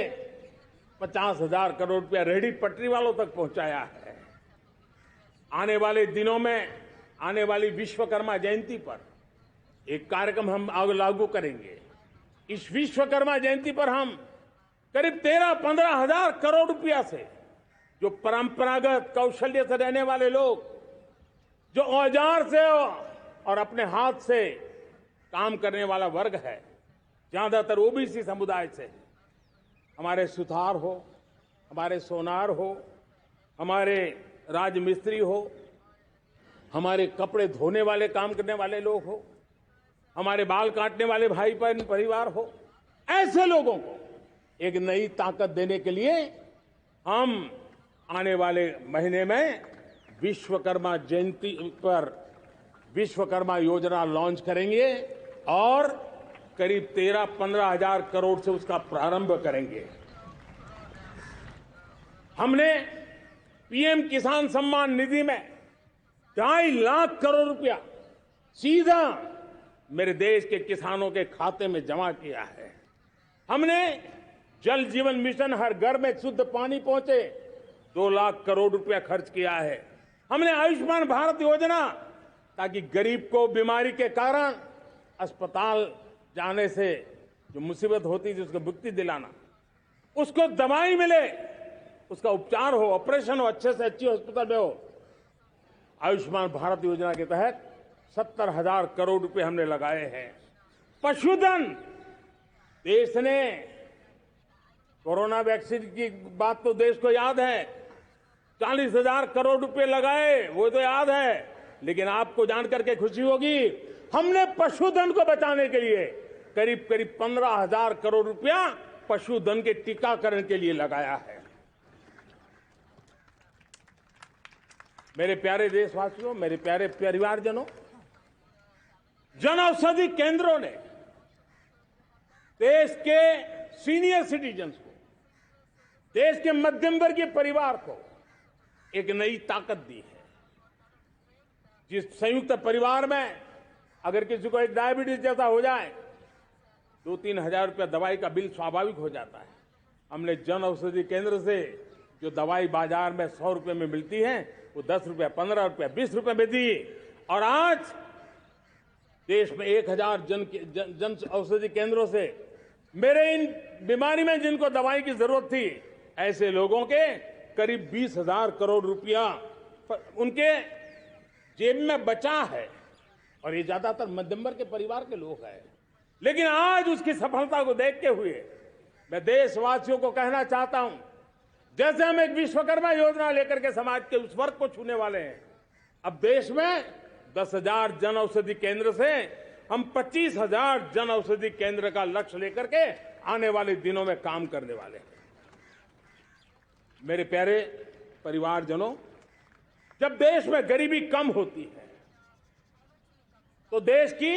50,000 करोड़ रुपया रेहड़ी पटरी वालों तक पहुंचाया है। आने वाले दिनों में, आने वाली विश्वकर्मा जयंती पर एक कार्यक्रम हम लागू करेंगे। इस विश्वकर्मा जयंती पर हम करीब 13-15 हजार करोड़ रुपया से, जो परंपरागत कौशल्य से रहने वाले लोग, जो औजार से और अपने हाथ से काम करने वाला वर्ग है, ज्यादातर ओबीसी समुदाय से, हमारे सुथार हो, हमारे सोनार हो, हमारे राजमिस्त्री हो, हमारे कपड़े धोने वाले काम करने वाले लोग हो, हमारे बाल काटने वाले भाई बहन परिवार हो, ऐसे लोगों को एक नई ताकत देने के लिए हम आने वाले महीने में विश्वकर्मा जयंती पर विश्वकर्मा योजना लॉन्च करेंगे और करीब 13-15 हजार करोड़ से उसका प्रारंभ करेंगे। हमने पीएम किसान सम्मान निधि में 2.5 लाख करोड़ रुपया सीधा मेरे देश के किसानों के खाते में जमा किया है। हमने जल जीवन मिशन, हर घर में शुद्ध पानी पहुंचे, 2 लाख करोड़ रुपया खर्च किया है। हमने आयुष्मान भारत योजना, ताकि गरीब को बीमारी के कारण अस्पताल जाने से जो मुसीबत होती थी उसको मुक्ति दिलाना, उसको दवाई मिले, उसका उपचार हो, ऑपरेशन हो, अच्छे से अच्छी हॉस्पिटल में हो। आयुष्मान भारत योजना के तहत 70,000 करोड़ रुपए हमने लगाए हैं। पशुधन, देश ने कोरोना वैक्सीन की बात तो देश को याद है। 40,000 करोड़ रुपए लगाए, वो तो याद है। लेकिन आपको जानकर के खुशी होगी, हमने पशुधन को बचाने के लिए करीब करीब 15,000 करोड़ रुपया पशुधन के टीकाकरण के लिए लगाया है। मेरे प्यारे देशवासियों, मेरे प्यारे परिवारजनों, जन औषधि केंद्रों ने देश के सीनियर सिटीजन्स को, देश के मध्यम वर्गीय परिवार को एक नई ताकत दी है। जिस संयुक्त परिवार में अगर किसी को एक डायबिटीज जैसा हो जाए, 2-3 हजार रुपया दवाई का बिल स्वाभाविक हो जाता है। हमने जन औषधि केंद्र से जो दवाई बाजार में 100 रुपए में मिलती है, वो 10 रुपया, 15 रुपया, 20 रुपए में दी। और आज देश में 1,000 जन औषधि केंद्रों से मेरे इन बीमारी में जिनको दवाई की जरूरत थी, ऐसे लोगों के करीब 20,000 करोड़ रुपया उनके जेब में बचा है। और ये ज्यादातर मध्यम वर्ग के परिवार के लोग हैं। लेकिन आज उसकी सफलता को देखते हुए मैं देशवासियों को कहना चाहता हूं, जैसे हम एक विश्वकर्मा योजना लेकर के समाज के उस वर्ग को छूने वाले हैं, अब देश में 10,000 जन औषधि केंद्र से हम 25,000 जन औषधि केंद्र का लक्ष्य लेकर के आने वाले दिनों में काम करने वाले हैं। मेरे प्यारे परिवारजनों, जब देश में गरीबी कम होती है तो देश की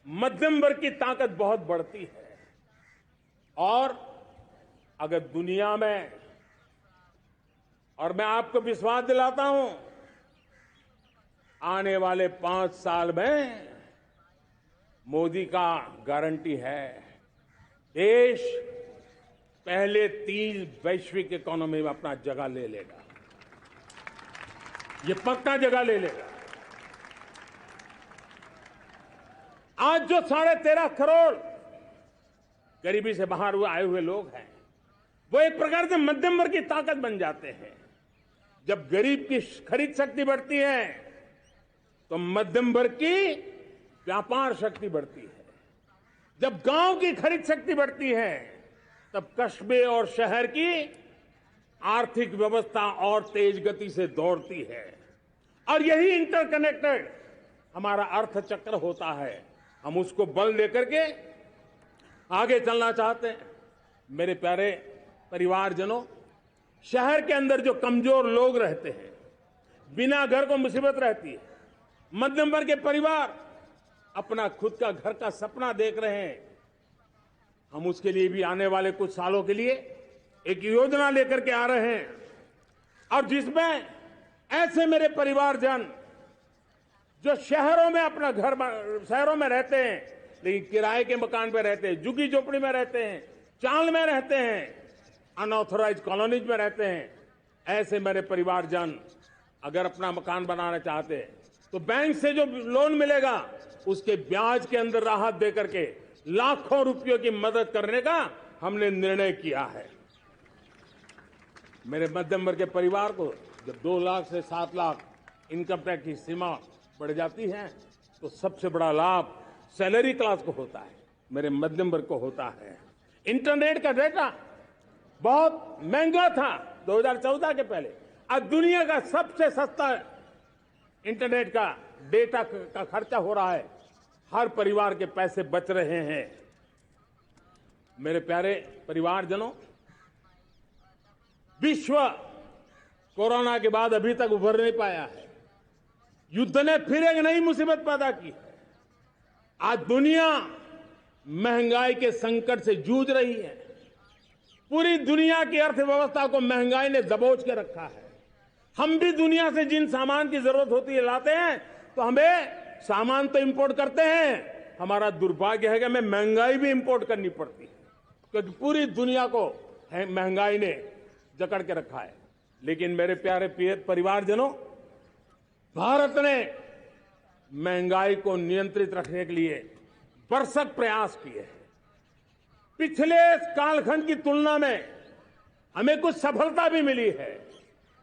मध्यम वर्ग की ताकत बहुत बढ़ती है। और अगर दुनिया में, और मैं आपको विश्वास दिलाता हूं, आने वाले 5 साल में मोदी का गारंटी है, देश पहले 3 वैश्विक इकोनॉमी में अपना जगह ले लेगा। ये पक्का जगह ले लेगा। आज जो 13.5 करोड़ गरीबी से बाहर आए हुए लोग हैं, वो एक प्रकार से मध्यम वर्ग की ताकत बन जाते हैं। जब गरीब की खरीद शक्ति बढ़ती है तो मध्यम वर्ग की व्यापार शक्ति बढ़ती है। जब गांव की खरीद शक्ति बढ़ती है तब कस्बे और शहर की आर्थिक व्यवस्था और तेज गति से दौड़ती है। और यही इंटरकनेक्टेड हमारा अर्थचक्र होता है। हम उसको बल देकर के आगे चलना चाहते हैं। मेरे प्यारे परिवारजनों, शहर के अंदर जो कमजोर लोग रहते हैं, बिना घर को मुसीबत रहती है, मध्यम वर्ग के परिवार अपना खुद का घर का सपना देख रहे हैं, हम उसके लिए भी आने वाले कुछ सालों के लिए एक योजना लेकर के आ रहे हैं। और जिसमें ऐसे मेरे परिवारजन जो शहरों में अपना घर, शहरों में रहते हैं लेकिन किराए के मकान पे रहते हैं, झुग्गी झोपड़ी में रहते हैं, चाल में रहते हैं, अनऑथराइज कॉलोनीज में रहते हैं, ऐसे मेरे परिवारजन अगर अपना मकान बनाना चाहते हैं तो बैंक से जो लोन मिलेगा उसके ब्याज के अंदर राहत देकर के लाखों रुपयों की मदद करने का हमने निर्णय किया है। मेरे मध्यम वर्ग के परिवार को जब 2 लाख से 7 लाख इनकम टैक्स की सीमा बढ़ जाती है तो सबसे बड़ा लाभ सैलरी क्लास को होता है, मेरे मध्यम वर्ग को होता है। इंटरनेट का डेटा बहुत महंगा था 2014 के पहले, आज दुनिया का सबसे सस्ता इंटरनेट का डेटा का खर्चा हो रहा है। हर परिवार के पैसे बच रहे हैं। मेरे प्यारे परिवारजनों, विश्व कोरोना के बाद अभी तक उभर नहीं पाया है। युद्ध ने फिर एक नई मुसीबत पैदा की है। आज दुनिया महंगाई के संकट से जूझ रही है। पूरी दुनिया की अर्थव्यवस्था को महंगाई ने दबोच के रखा है। हम भी दुनिया से जिन सामान की जरूरत होती है लाते हैं, तो हमें सामान तो इंपोर्ट करते हैं। हमारा दुर्भाग्य है कि हमें महंगाई भी इंपोर्ट करनी पड़ती है, क्योंकि पूरी दुनिया को महंगाई ने जकड़ के रखा है। लेकिन मेरे प्यारे परिवारजनों, भारत ने महंगाई को नियंत्रित रखने के लिए भरसक प्रयास किए हैं। पिछले कालखंड की तुलना में हमें कुछ सफलता भी मिली है,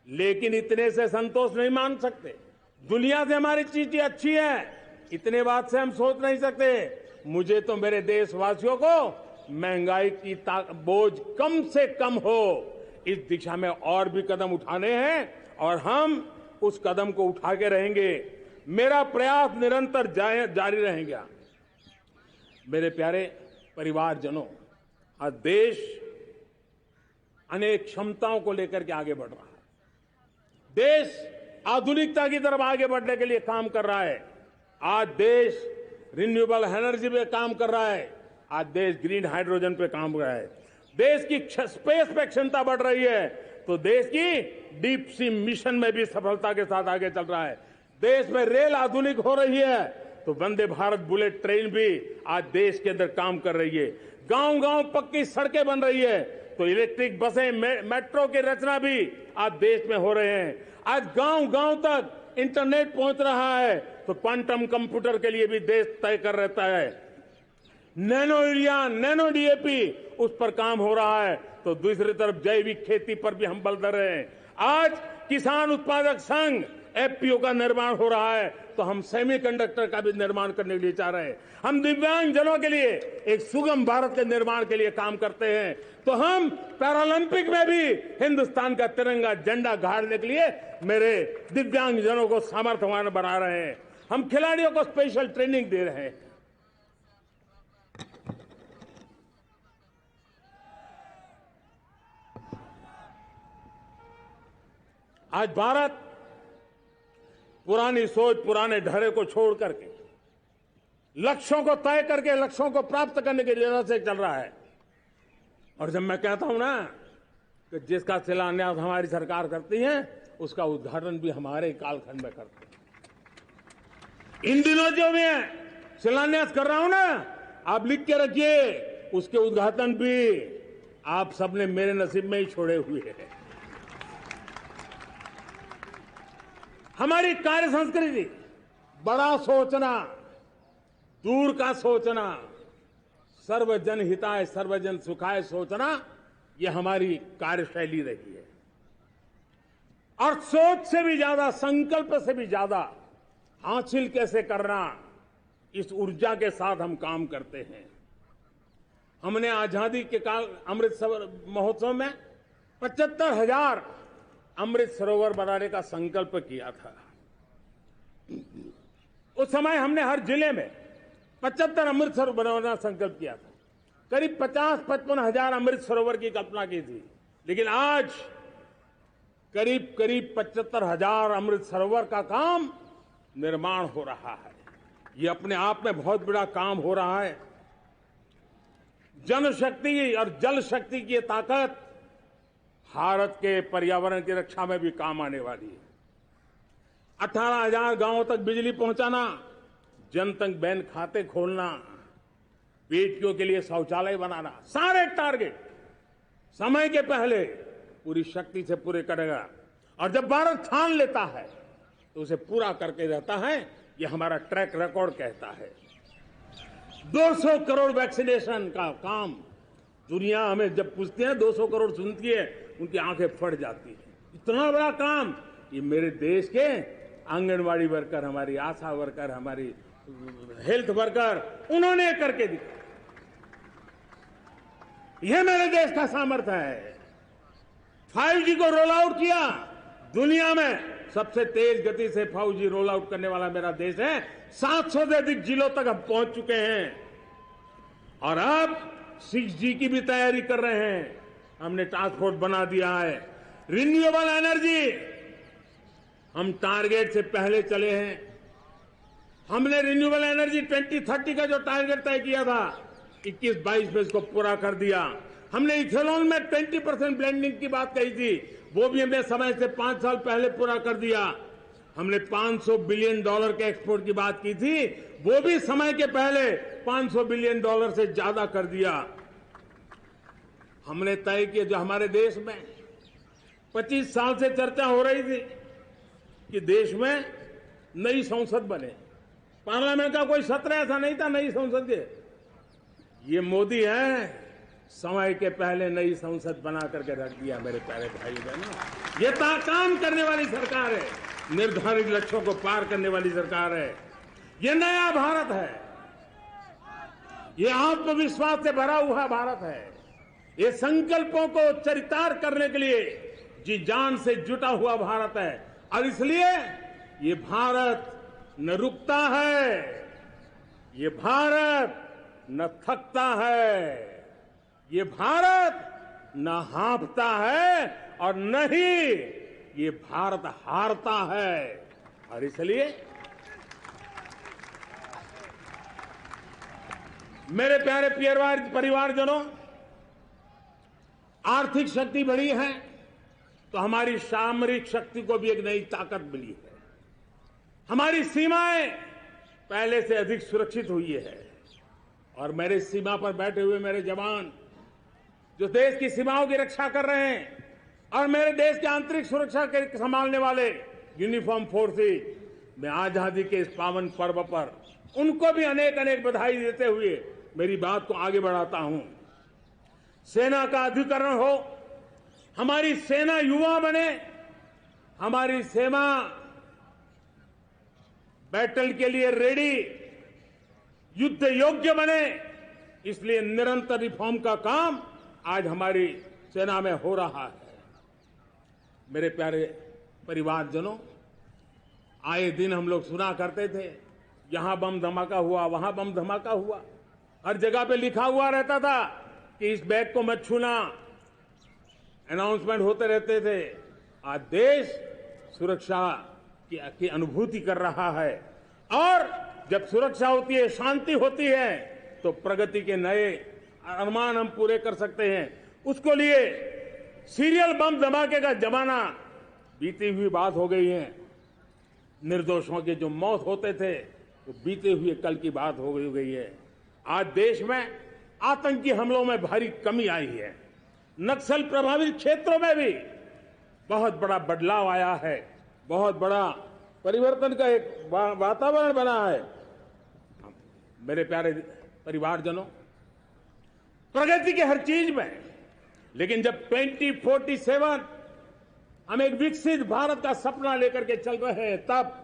लेकिन इतने से संतोष नहीं मान सकते। दुनिया से हमारी चीजें अच्छी है, इतने बात से हम सोच नहीं सकते। मुझे तो मेरे देशवासियों को महंगाई की बोझ कम से कम हो, इस दिशा में और भी कदम उठाने हैं और हम उस कदम को उठा के रहेंगे। मेरा प्रयास निरंतर जारी रहेगा। मेरे प्यारे परिवारजनों, आज देश अनेक क्षमताओं को लेकर के आगे बढ़ रहा है। देश आधुनिकता की तरफ आगे बढ़ने के लिए काम कर रहा है। आज देश रिन्यूएबल एनर्जी पे काम कर रहा है। आज देश ग्रीन हाइड्रोजन पे काम कर रहा है। देश की स्पेस पे क्षमता बढ़ रही है, तो देश की डीप सी मिशन में भी सफलता के साथ आगे चल रहा है। देश में रेल आधुनिक हो रही है, तो वंदे भारत बुलेट ट्रेन भी आज देश के अंदर काम कर रही है। गांव गांव पक्की सड़कें बन रही है, तो इलेक्ट्रिक बसें, मेट्रो की रचना भी आज देश में हो रहे हैं। आज गांव गांव तक इंटरनेट पहुंच रहा है, तो क्वांटम कंप्यूटर के लिए भी देश तय कर रहता है। नैनो यूरिया, नैनो डीएपी, उस पर काम हो रहा है, तो दूसरी तरफ जैविक खेती पर भी हम बल दे रहे हैं। आज किसान उत्पादक संघ एफपीओ का निर्माण हो रहा है, तो हम सेमीकंडक्टर का भी निर्माण करने के लिए चाह रहे हैं। हम दिव्यांग जनों के लिए एक सुगम भारत के निर्माण के लिए काम करते हैं, तो हम पैरालंपिक में भी हिंदुस्तान का तिरंगा झंडा गाड़ने के लिए मेरे दिव्यांग जनों को सामर्थ्यवान बना रहे हैं। हम खिलाड़ियों को स्पेशल ट्रेनिंग दे रहे हैं। आज भारत पुरानी सोच, पुराने ढर्रे को छोड़ करके लक्ष्यों को तय करके लक्ष्यों को प्राप्त करने की जरूरत से चल रहा है। और जब मैं कहता हूं ना कि जिसका शिलान्यास हमारी सरकार करती है, उसका उद्घाटन भी हमारे कालखंड में करते हैं। इन दिनों जो मैं शिलान्यास कर रहा हूं ना, आप लिख के रखिए, उसके उद्घाटन भी आप सबने मेरे नसीब में ही छोड़े हुए हैं। हमारी कार्य संस्कृति, बड़ा सोचना, दूर का सोचना, सर्वजन हिताय सर्वजन सुखाय सोचना, ये हमारी कार्यशैली रही है। और सोच से भी ज्यादा, संकल्प से भी ज्यादा हासिल कैसे करना, इस ऊर्जा के साथ हम काम करते हैं। हमने आजादी के काल अमृत महोत्सव में 75,000 अमृत सरोवर बनाने का संकल्प किया था। उस समय हमने हर जिले में 75 अमृत सरोवर बनाना संकल्प किया था। करीब 50-55 हजार अमृत सरोवर की कल्पना की थी, लेकिन आज करीब 75,000 अमृत सरोवर का काम निर्माण हो रहा है। ये अपने आप में बहुत बड़ा काम हो रहा है। जनशक्ति और जल शक्ति की ताकत भारत के पर्यावरण की रक्षा में भी काम आने वाली है। 18,000 गांवों तक बिजली पहुंचाना, जनधन बैंक खाते खोलना, बेटियों के लिए शौचालय बनाना, सारे टारगेट समय के पहले पूरी शक्ति से पूरे करेगा। और जब भारत ठान लेता है तो उसे पूरा करके रहता है। ये हमारा ट्रैक रिकॉर्ड कहता है। 200 करोड़ वैक्सीनेशन का काम, दुनिया हमें जब पूछती है 200 करोड़ सुनती है, उनकी आंखें फट जाती है। इतना बड़ा काम ये मेरे देश के आंगनवाड़ी वर्कर, हमारी आशा वर्कर, हमारी हेल्थ वर्कर, उन्होंने करके दिखाया। यह मेरे देश का सामर्थ्य है। 5G को रोल आउट किया, दुनिया में सबसे तेज गति से 5G रोल आउट करने वाला मेरा देश है। 700 से अधिक जिलों तक हम पहुंच चुके हैं और अब 6G की भी तैयारी कर रहे हैं। हमने टास्क फोर्स बना दिया है। रिन्यूएबल एनर्जी, हम टारगेट से पहले चले हैं। हमने रिन्यूएबल एनर्जी 2030 का जो टारगेट तय किया था, 21-22 में इसको पूरा कर दिया। हमने इथेनॉल में 20% ब्लेंडिंग की बात कही थी, वो भी हमने समय से 5 साल पहले पूरा कर दिया। हमने $500 बिलियन के एक्सपोर्ट की बात की थी, वो भी समय के पहले $500 बिलियन से ज्यादा कर दिया। हमने तय किया, जो हमारे देश में 25 साल से चर्चा हो रही थी कि देश में नई संसद बने, पार्लियामेंट का कोई सत्र ऐसा नहीं था नई संसद के। ये मोदी है, समय के पहले नई संसद बना करके रख दिया। मेरे प्यारे भाई बहनों, ये काम करने वाली सरकार है, निर्धारित लक्ष्यों को पार करने वाली सरकार है। ये नया भारत है। ये आत्मविश्वास से भरा हुआ भारत है। ये संकल्पों को चरितार्थ करने के लिए जी जान से जुटा हुआ भारत है। और इसलिए ये भारत न रुकता है, ये भारत न थकता है, ये भारत न हाँफता है और न ही ये भारत हारता है। और इसलिए मेरे प्यारे परिवारजनों, आर्थिक शक्ति बढ़ी है तो हमारी सामरिक शक्ति को भी एक नई ताकत मिली है। हमारी सीमाएं पहले से अधिक सुरक्षित हुई है और मेरे सीमा पर बैठे हुए मेरे जवान जो देश की सीमाओं की रक्षा कर रहे हैं और मेरे देश की आंतरिक सुरक्षा के संभालने वाले यूनिफॉर्म फोर्सेस, मैं आजादी के इस पावन पर्व पर उनको भी अनेक अनेक बधाई देते हुए मेरी बात को आगे बढ़ाता हूं। सेना का अधिकरण हो, हमारी सेना युवा बने, हमारी सेना बैटल के लिए रेडी, युद्ध योग्य बने, इसलिए निरंतर रिफॉर्म का काम आज हमारी सेना में हो रहा है। मेरे प्यारे परिवारजनों, आए दिन हम लोग सुना करते थे, यहां बम धमाका हुआ, वहां बम धमाका हुआ, हर जगह पे लिखा हुआ रहता था कि इस बैग को मत छूना, अनाउंसमेंट होते रहते थे। आज देश सुरक्षा की अनुभूति कर रहा है और जब सुरक्षा होती है, शांति होती है, तो प्रगति के नए अरमान हम पूरे कर सकते हैं। उसको लिए सीरियल बम धमाके का जमाना बीती हुई बात हो गई है। निर्दोषों के जो मौत होते थे वो बीते हुए कल की बात हो गई है। आज देश में आतंकी हमलों में भारी कमी आई है। नक्सल प्रभावित क्षेत्रों में भी बहुत बड़ा बदलाव आया है, बहुत बड़ा परिवर्तन का एक वातावरण बना है। मेरे प्यारे परिवारजनों, प्रगति की हर चीज में, लेकिन जब 2047 हम एक विकसित भारत का सपना लेकर के चल रहे हैं तब,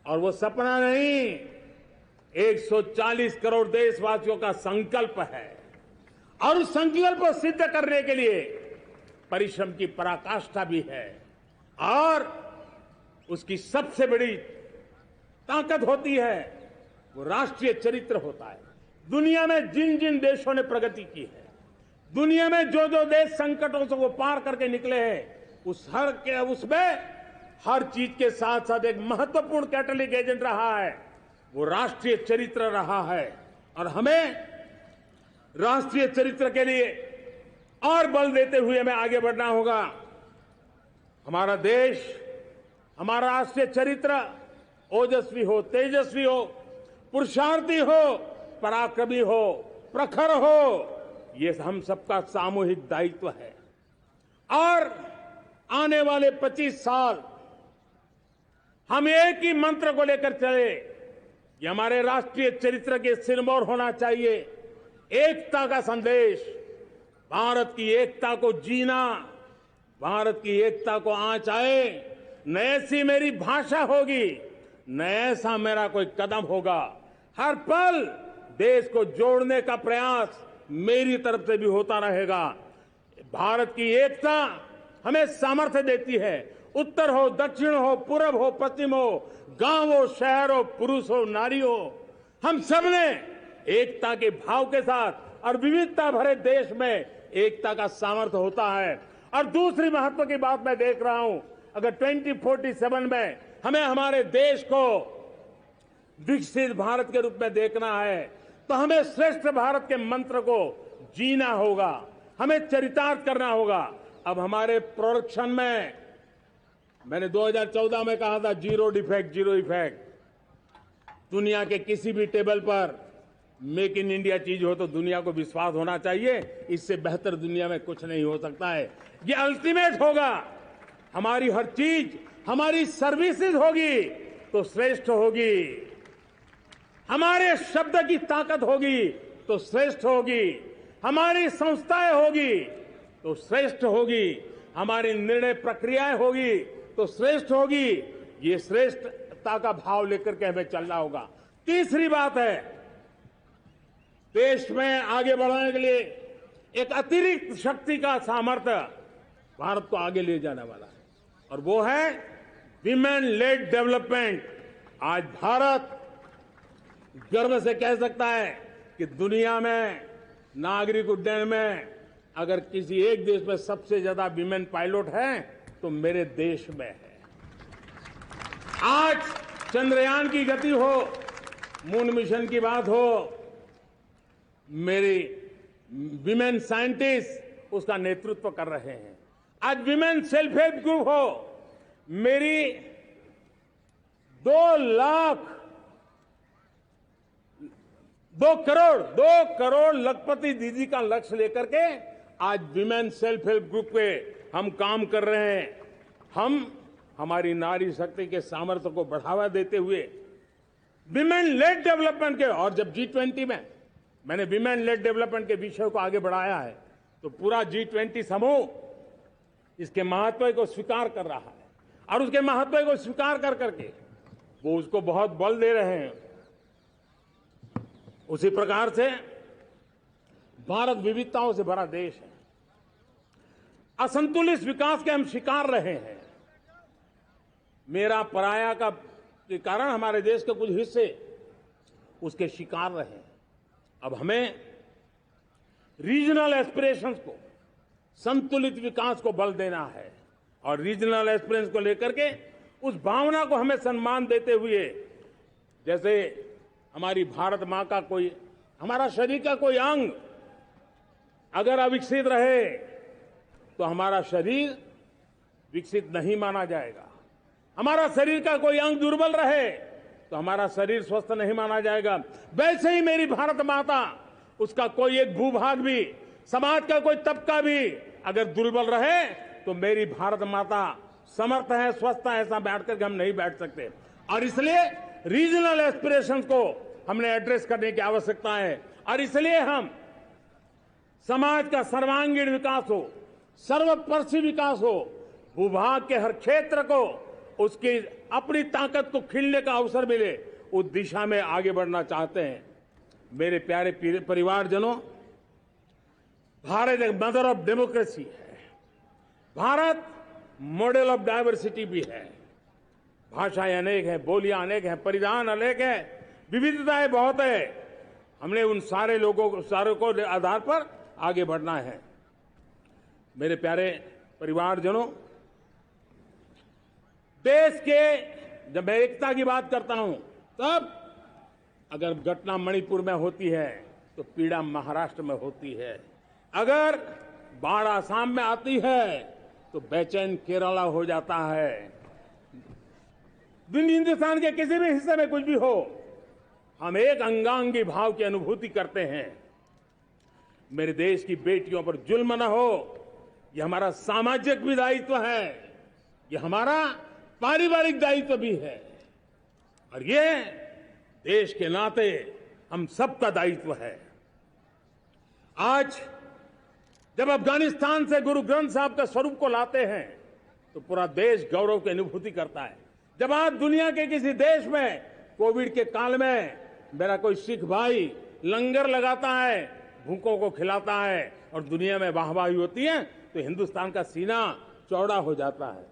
और वो सपना नहीं, 140 करोड़ देशवासियों का संकल्प है और उस संकल्प को सिद्ध करने के लिए परिश्रम की पराकाष्ठा भी है। और उसकी सबसे बड़ी ताकत होती है वो राष्ट्रीय चरित्र होता है। दुनिया में जिन जिन देशों ने प्रगति की है, दुनिया में जो जो देश संकटों से वो पार करके निकले हैं, उसमें हर चीज के साथ साथ एक महत्वपूर्ण कैटलिक एजेंट रहा है, वो राष्ट्रीय चरित्र रहा है। और हमें राष्ट्रीय चरित्र के लिए और बल देते हुए हमें आगे बढ़ना होगा। हमारा देश, हमारा राष्ट्रीय चरित्र ओजस्वी हो, तेजस्वी हो, पुरुषार्थी हो, पराक्रमी हो, प्रखर हो, ये हम सबका सामूहिक दायित्व है। और आने वाले 25 साल हम एक ही मंत्र को लेकर चले, ये हमारे राष्ट्रीय चरित्र के सिरमौर होना चाहिए। एकता का संदेश, भारत की एकता को जीना, भारत की एकता को आंच आए, न ऐसी मेरी भाषा होगी, न ऐसा मेरा कोई कदम होगा। हर पल देश को जोड़ने का प्रयास मेरी तरफ से भी होता रहेगा। भारत की एकता हमें सामर्थ्य देती है। उत्तर हो, दक्षिण हो, पूर्व हो, पश्चिम हो, गांव हो, शहर हो, पुरुष हो, नारी हो, हम सब ने एकता के भाव के साथ और विविधता भरे देश में एकता का सामर्थ्य होता है। और दूसरी महत्व की बात मैं देख रहा हूं, अगर 2047 में हमें हमारे देश को विकसित भारत के रूप में देखना है तो हमें श्रेष्ठ भारत के मंत्र को जीना होगा, हमें चरितार्थ करना होगा। अब हमारे प्रोडक्शन में, मैंने 2014 में कहा था जीरो डिफेक्ट, जीरो इफेक्ट। दुनिया के किसी भी टेबल पर मेक इन इंडिया चीज हो तो दुनिया को विश्वास होना चाहिए, इससे बेहतर दुनिया में कुछ नहीं हो सकता है। ये अल्टीमेट होगा। हमारी हर चीज, हमारी सर्विसेज होगी तो श्रेष्ठ होगी, हमारे शब्द की ताकत होगी तो श्रेष्ठ होगी, हमारी संस्थाएं होगी तो श्रेष्ठ होगी, हमारी निर्णय प्रक्रियाएं होगी तो श्रेष्ठ होगी। ये श्रेष्ठता का भाव लेकर के हमें चलना होगा। तीसरी बात है, देश में आगे बढ़ाने के लिए एक अतिरिक्त शक्ति का सामर्थ्य भारत को आगे ले जाने वाला है, और वो है विमेन लेड डेवलपमेंट। आज भारत गर्व से कह सकता है कि दुनिया में नागरिक उड्डयन में अगर किसी एक देश में सबसे ज्यादा विमेन पायलट हैं तो मेरे देश में है। आज चंद्रयान की गति हो, मून मिशन की बात हो, मेरी विमेन साइंटिस्ट उसका नेतृत्व कर रहे हैं। आज विमेन सेल्फ हेल्प ग्रुप हो, मेरी 2 करोड़ लखपति दीदी का लक्ष्य लेकर के आज विमेन सेल्फ हेल्प ग्रुप पे हम काम कर रहे हैं। हम हमारी नारी शक्ति के सामर्थ्य को बढ़ावा देते हुए विमेन लेड डेवलपमेंट के, और जब G20 में मैंने विमेन लेड डेवलपमेंट के विषय को आगे बढ़ाया है तो पूरा G20 समूह इसके महत्व को स्वीकार कर रहा है, और उसके महत्व को स्वीकार कर करके वो उसको बहुत बल दे रहे हैं। उसी प्रकार से भारत विविधताओं से भरा देश है। असंतुलित विकास के हम शिकार रहे हैं। मेरा पराया का के कारण हमारे देश के कुछ हिस्से उसके शिकार रहे हैं। अब हमें रीजनल एस्पिरेशंस को, संतुलित विकास को बल देना है, और रीजनल एस्पिरेशंस को लेकर के उस भावना को हमें सम्मान देते हुए, जैसे हमारी भारत मां का कोई, हमारा शरीर का कोई अंग अगर अविकसित रहे तो हमारा शरीर विकसित नहीं माना जाएगा। हमारा शरीर का कोई अंग दुर्बल रहे तो हमारा शरीर स्वस्थ नहीं माना जाएगा। वैसे ही मेरी भारत माता, उसका कोई एक भूभाग भी, समाज का कोई तबका भी अगर दुर्बल रहे तो मेरी भारत माता समर्थ है, स्वस्थ है, ऐसा बैठ करके हम नहीं बैठ सकते। और इसलिए रीजनल एस्पिरेशंस को हमने एड्रेस करने की आवश्यकता है, और इसलिए हम समाज का सर्वांगीण विकास हो, सर्वस्पर्शी विकास हो, भूभाग के हर क्षेत्र को उसकी अपनी ताकत को खिलने का अवसर मिले, उस दिशा में आगे बढ़ना चाहते हैं। मेरे प्यारे परिवारजनों, भारत एक मदर ऑफ डेमोक्रेसी है। भारत मॉडल ऑफ डाइवर्सिटी भी है। भाषाएं अनेक हैं, बोलियां अनेक हैं, परिधान अनेक हैं, विविधताएं बहुत है। हमने उन सारे को आधार पर आगे बढ़ना है। मेरे प्यारे परिवारजनों, देश के जब मैं एकता की बात करता हूं, तब अगर घटना मणिपुर में होती है तो पीड़ा महाराष्ट्र में होती है, अगर बाढ़ आसाम में आती है तो बेचैन केरला हो जाता है। हिंदुस्तान के किसी भी हिस्से में कुछ भी हो, हम एक अंगांगी भाव की अनुभूति करते हैं। मेरे देश की बेटियों पर जुल्म न हो, यह हमारा सामाजिक भी दायित्व है, यह हमारा पारिवारिक दायित्व भी है, और ये देश के नाते हम सबका दायित्व है। आज जब अफगानिस्तान से गुरु ग्रंथ साहब के स्वरूप को लाते हैं तो पूरा देश गौरव की अनुभूति करता है। जब आज दुनिया के किसी देश में कोविड के काल में मेरा कोई सिख भाई लंगर लगाता है, भूखों को खिलाता है, और दुनिया में वाहवाही होती है, तो हिंदुस्तान का सीना चौड़ा हो जाता है।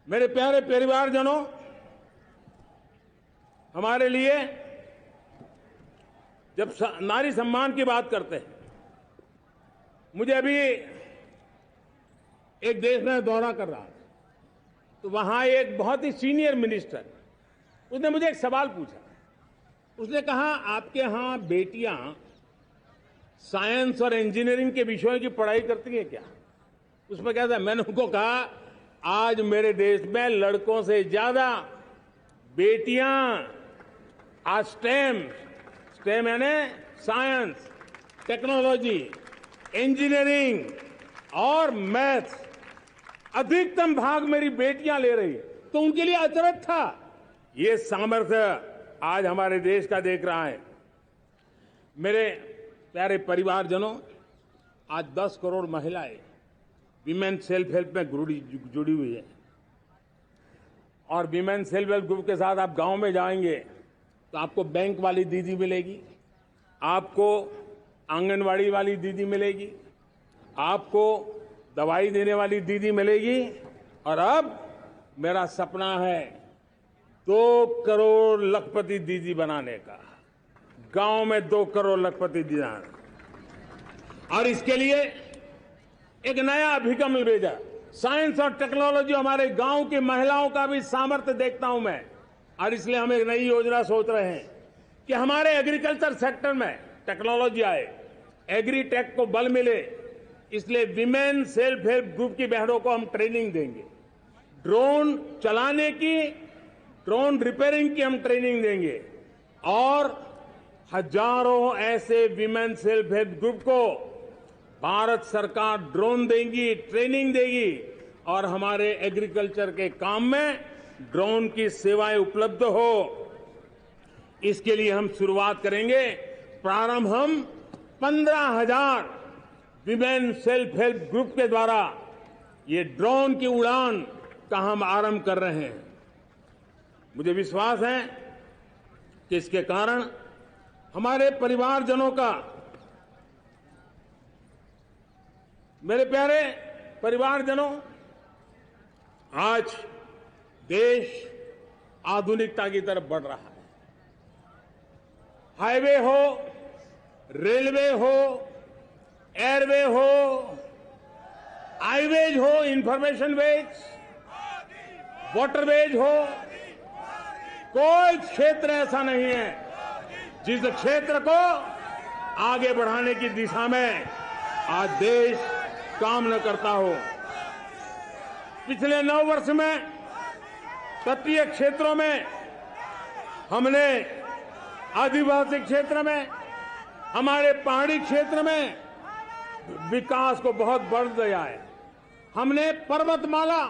मेरे प्यारे परिवारजनों, हमारे लिए जब नारी सम्मान की बात करते हैं, मुझे अभी एक देश में दौरा कर रहा था, तो वहां एक बहुत ही सीनियर मिनिस्टर, उसने मुझे एक सवाल पूछा। उसने कहा, आपके यहां बेटियां साइंस और इंजीनियरिंग के विषयों की पढ़ाई करती हैं क्या? उसमें क्या था? मैंने उनको कहा, आज मेरे देश में लड़कों से ज्यादा बेटियां आज स्टेम यानी साइंस, टेक्नोलॉजी, इंजीनियरिंग और मैथ्स, अधिकतम भाग मेरी बेटियां ले रही है। तो उनके लिए अचरज था। ये सामर्थ्य आज हमारे देश का देख रहा है। मेरे प्यारे परिवारजनों, आज 10 करोड़ महिलाएं विमेन सेल्फ हेल्प में जुड़ी हुई है। और विमेन सेल्फ हेल्प ग्रुप के साथ आप गांव में जाएंगे तो आपको बैंक वाली दीदी मिलेगी, आपको आंगनवाड़ी वाली दीदी मिलेगी, आपको दवाई देने वाली दीदी मिलेगी। और अब मेरा सपना है 2 करोड़ लखपति दीदी बनाने का, गांव में 2 करोड़ लखपति दीदी। और इसके लिए एक नया अभिगम भेजा, साइंस और टेक्नोलॉजी। हमारे गांव की महिलाओं का भी सामर्थ्य देखता हूं मैं, और इसलिए हम एक नई योजना सोच रहे हैं कि हमारे एग्रीकल्चर सेक्टर में टेक्नोलॉजी आए, एग्री टेक को बल मिले। इसलिए विमेन सेल्फ हेल्प ग्रुप की बहनों को हम ट्रेनिंग देंगे, ड्रोन चलाने की, ड्रोन रिपेयरिंग की हम ट्रेनिंग देंगे, और हजारों ऐसे विमेन सेल्फ हेल्प ग्रुप को भारत सरकार ड्रोन देगी, ट्रेनिंग देगी, और हमारे एग्रीकल्चर के काम में ड्रोन की सेवाएं उपलब्ध हो। इसके लिए हम शुरुआत करेंगे। प्रारंभ हम 15,000 विमेन सेल्फ हेल्प ग्रुप के द्वारा ये ड्रोन की उड़ान का हम आरंभ कर रहे हैं। मुझे विश्वास है कि इसके कारण हमारे परिवारजनों का, मेरे प्यारे परिवारजनों, आज देश आधुनिकता की तरफ बढ़ रहा है। हाईवे हो, रेलवे हो, एयरवे हो, हाईवेज हो, इंफॉर्मेशन वेज, वाटरवेज हो, कोई क्षेत्र ऐसा नहीं है जिस क्षेत्र को आगे बढ़ाने की दिशा में आज देश काम न करता हो। पिछले 9 वर्ष में तटीय क्षेत्रों में हमने, आदिवासी क्षेत्र में, हमारे पहाड़ी क्षेत्र में विकास को बहुत बढ़ दिया है। हमने पर्वतमाला,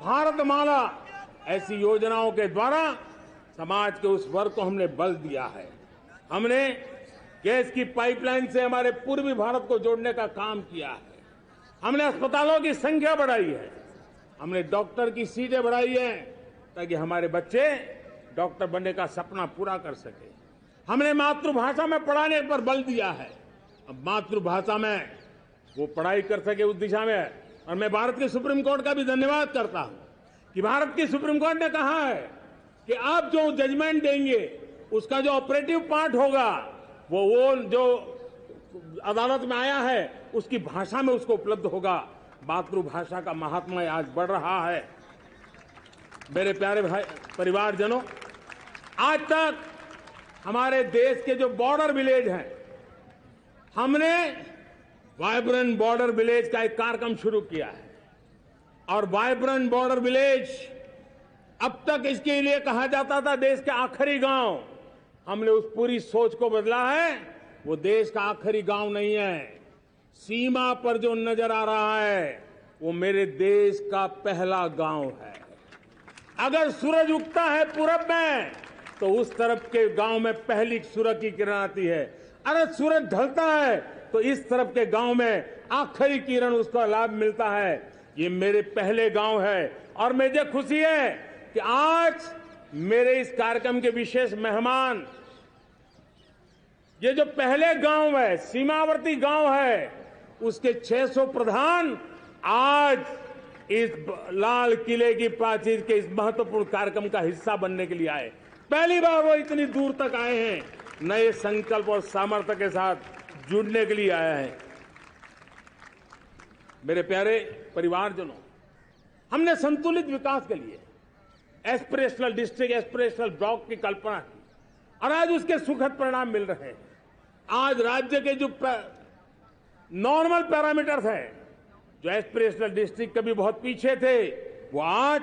भारतमाला ऐसी योजनाओं के द्वारा समाज के उस वर्ग को हमने बल दिया है। हमने गैस की पाइपलाइन से हमारे पूर्वी भारत को जोड़ने का काम किया है। हमने अस्पतालों की संख्या बढ़ाई है, हमने डॉक्टर की सीटें बढ़ाई है ताकि हमारे बच्चे डॉक्टर बनने का सपना पूरा कर सके। हमने मातृभाषा में पढ़ाने पर बल दिया है, अब मातृभाषा में वो पढ़ाई कर सके उस दिशा में। और मैं भारत के सुप्रीम कोर्ट का भी धन्यवाद करता हूं कि भारत की सुप्रीम कोर्ट ने कहा है कि आप जो जजमेंट देंगे उसका जो ऑपरेटिव पार्ट होगा वो जो अदालत में आया है उसकी भाषा में उसको उपलब्ध होगा। मातृभाषा का महात्म्य आज बढ़ रहा है। मेरे प्यारे भाई परिवारजनों, आज तक हमारे देश के जो बॉर्डर विलेज हैं, हमने वाइब्रेंट बॉर्डर विलेज का एक कार्यक्रम शुरू किया है। और वाइब्रेंट बॉर्डर विलेज, अब तक इसके लिए कहा जाता था देश के आखिरी गांव, हमने उस पूरी सोच को बदला है। वो देश का आखिरी गांव नहीं है, सीमा पर जो नजर आ रहा है वो मेरे देश का पहला गांव है। अगर सूरज उगता है पूरब में तो उस तरफ के गांव में पहली सूरज की किरण आती है, अगर सूरज ढलता है तो इस तरफ के गांव में आखिरी किरण उसका लाभ मिलता है। ये मेरे पहले गांव है और मुझे खुशी है कि आज मेरे इस कार्यक्रम के विशेष मेहमान, ये जो पहले गांव है, सीमावर्ती गांव है, उसके 600 प्रधान आज इस लाल किले की प्राचीर के इस महत्वपूर्ण कार्यक्रम का हिस्सा बनने के लिए आए। पहली बार वो इतनी दूर तक आए हैं, नए संकल्प और सामर्थ्य के साथ जुड़ने के लिए आया है। मेरे प्यारे परिवारजनों, हमने संतुलित विकास के लिए एस्पिरेशनल डिस्ट्रिक्ट, एस्पिरेशनल ब्लॉक की कल्पना की और आज उसके सुखद परिणाम मिल रहे हैं। आज राज्य के जो नॉर्मल पैरामीटर्स हैं, जो एस्पिरेशनल डिस्ट्रिक्ट कभी बहुत पीछे थे, वो आज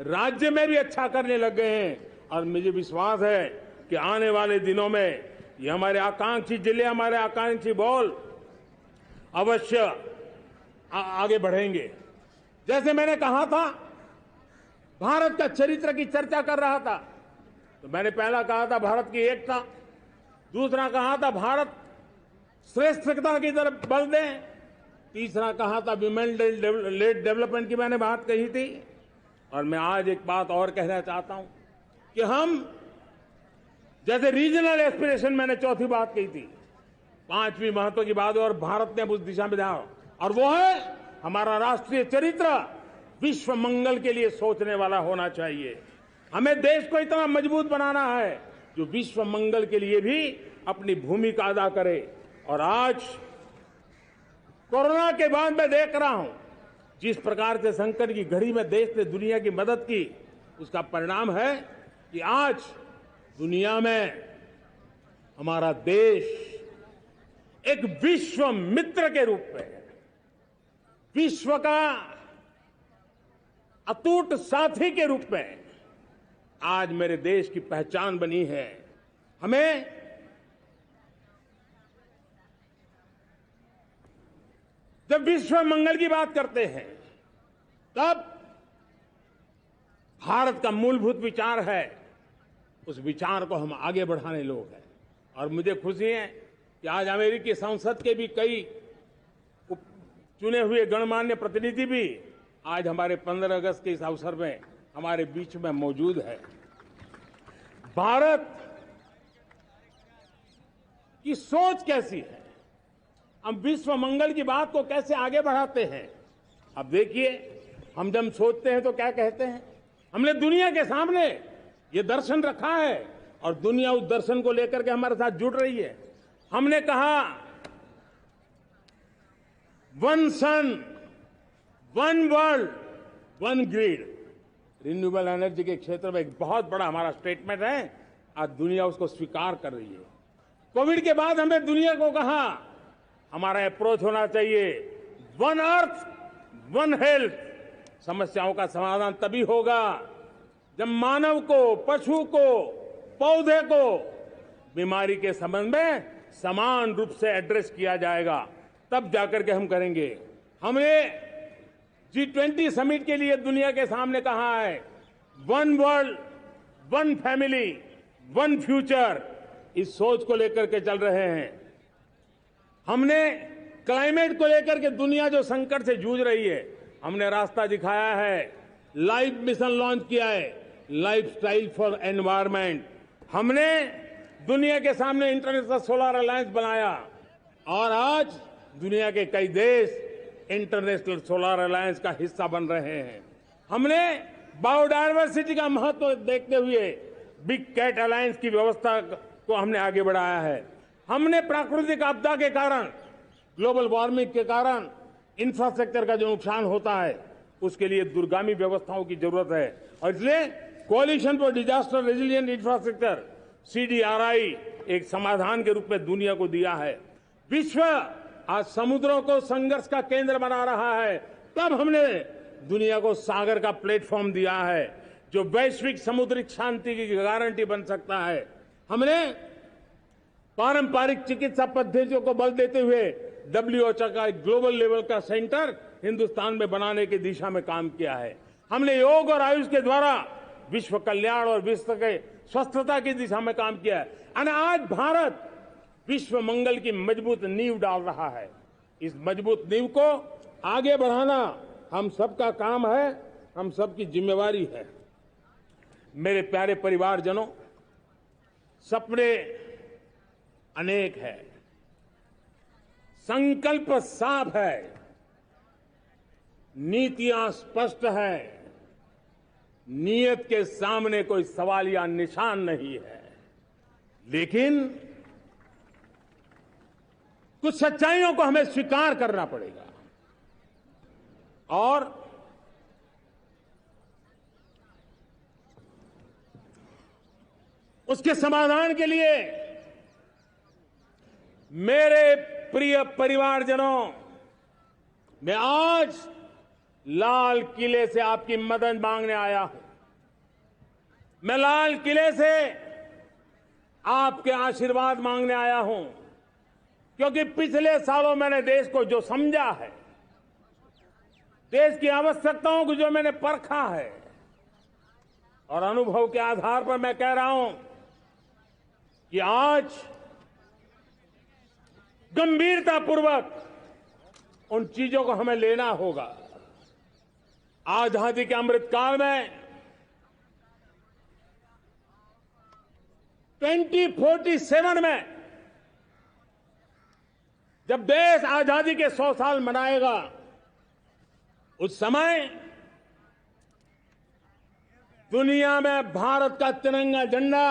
राज्य में भी अच्छा करने लग गए हैं। और मुझे विश्वास है कि आने वाले दिनों में ये हमारे आकांक्षी जिले, हमारे आकांक्षी बॉल अवश्य आगे बढ़ेंगे। जैसे मैंने कहा था, भारत का चरित्र की चर्चा कर रहा था, तो मैंने पहला कहा था भारत की एकता, दूसरा कहा था भारत श्रेष्ठता की तरफ बल दें, तीसरा कहा था विमेन लेड डेवलपमेंट की मैंने बात कही थी, और मैं आज एक बात और कहना चाहता हूं कि हम जैसे रीजनल एस्पिरेशन, मैंने चौथी बात कही थी, पांचवी महत्व की बात, और भारत ने अब उस दिशा में जाओ, और वो है हमारा राष्ट्रीय चरित्र विश्व मंगल के लिए सोचने वाला होना चाहिए। हमें देश को इतना मजबूत बनाना है जो विश्व मंगल के लिए भी अपनी भूमिका अदा करे। और आज कोरोना के बाद मैं देख रहा हूं जिस प्रकार से संकट की घड़ी में देश ने दुनिया की मदद की, उसका परिणाम है कि आज दुनिया में हमारा देश एक विश्व मित्र के रूप में, विश्व का अटूट साथी के रूप में आज मेरे देश की पहचान बनी है। हमें जब विश्व मंगल की बात करते हैं तब भारत का मूलभूत विचार है, उस विचार को हम आगे बढ़ाने लोग हैं। और मुझे खुशी है कि आज अमेरिकी संसद के भी कई चुने हुए गणमान्य प्रतिनिधि भी आज हमारे 15 अगस्त के इस अवसर में हमारे बीच में मौजूद है। भारत की सोच कैसी है, हम विश्व मंगल की बात को कैसे आगे बढ़ाते हैं। अब देखिए, हम जब सोचते हैं तो क्या कहते हैं, हमने दुनिया के सामने ये दर्शन रखा है और दुनिया उस दर्शन को लेकर के हमारे साथ जुड़ रही है। हमने कहा one sun, one world, one grid. Renewable energy के क्षेत्र में एक बहुत बड़ा हमारा स्टेटमेंट है, आज दुनिया उसको स्वीकार कर रही है। कोविड के बाद हमें दुनिया को कहा हमारा अप्रोच होना चाहिए वन अर्थ, वन हेल्थ। समस्याओं का समाधान तभी होगा जब मानव को, पशु को, पौधे को बीमारी के संबंध में समान रूप से एड्रेस किया जाएगा, तब जाकर के हम करेंगे। हमने G20 समिट के लिए दुनिया के सामने कहा है one world, one family, one future. इस सोच को लेकर के चल रहे हैं। हमने क्लाइमेट को लेकर के दुनिया जो संकट से जूझ रही है, हमने रास्ता दिखाया है, लाइफ मिशन लॉन्च किया है, लाइफस्टाइल फॉर एनवायरमेंट। हमने दुनिया के सामने इंटरनेशनल सोलर अलायंस बनाया और आज दुनिया के कई देश इंटरनेशनल सोलर अलायंस का हिस्सा बन रहे हैं। हमने बायोडायवर्सिटी का महत्व देखते हुए बिग कैट अलायंस की व्यवस्था को हमने आगे बढ़ाया है। हमने प्राकृतिक आपदा के कारण, ग्लोबल वार्मिंग के कारण इंफ्रास्ट्रक्चर का जो नुकसान होता है, उसके लिए दूरगामी व्यवस्थाओं की जरूरत है और इसलिए coalition for disaster resilient infrastructure, CDRI, एक समाधान के रूप में दुनिया को दिया है। विश्व आज समुद्रों को संघर्ष का केंद्र बना रहा है, तब हमने दुनिया को सागर का प्लेटफॉर्म दिया है जो वैश्विक समुद्री शांति की गारंटी बन सकता है। हमने पारंपरिक चिकित्सा पद्धतियों को बल देते हुए WHO का ग्लोबल लेवल का सेंटर हिंदुस्तान में बनाने की दिशा में काम किया है। हमने योग और आयुष के द्वारा विश्व कल्याण और विश्व के स्वस्थता की दिशा में काम किया है और आज भारत विश्व मंगल की मजबूत नींव डाल रहा है। इस मजबूत नींव को आगे बढ़ाना हम सबका काम है, हम सबकी जिम्मेवारी है। मेरे प्यारे परिवारजनों, सपने अनेक है, संकल्प साफ है, नीतियां स्पष्ट है, नियत के सामने कोई सवाल या निशान नहीं है, लेकिन कुछ सच्चाइयों को हमें स्वीकार करना पड़ेगा और उसके समाधान के लिए मेरे प्रिय परिवारजनों, मैं आज लाल किले से आपकी मदद मांगने आया हूं। मैं लाल किले से आपके आशीर्वाद मांगने आया हूं, क्योंकि पिछले सालों मैंने देश को जो समझा है, देश की आवश्यकताओं को जो मैंने परखा है और अनुभव के आधार पर मैं कह रहा हूं कि आज गंभीरतापूर्वक उन चीजों को हमें लेना होगा। आजादी के अमृत काल में 2047 में जब देश आजादी के 100 साल मनाएगा, उस समय दुनिया में भारत का तिरंगा झंडा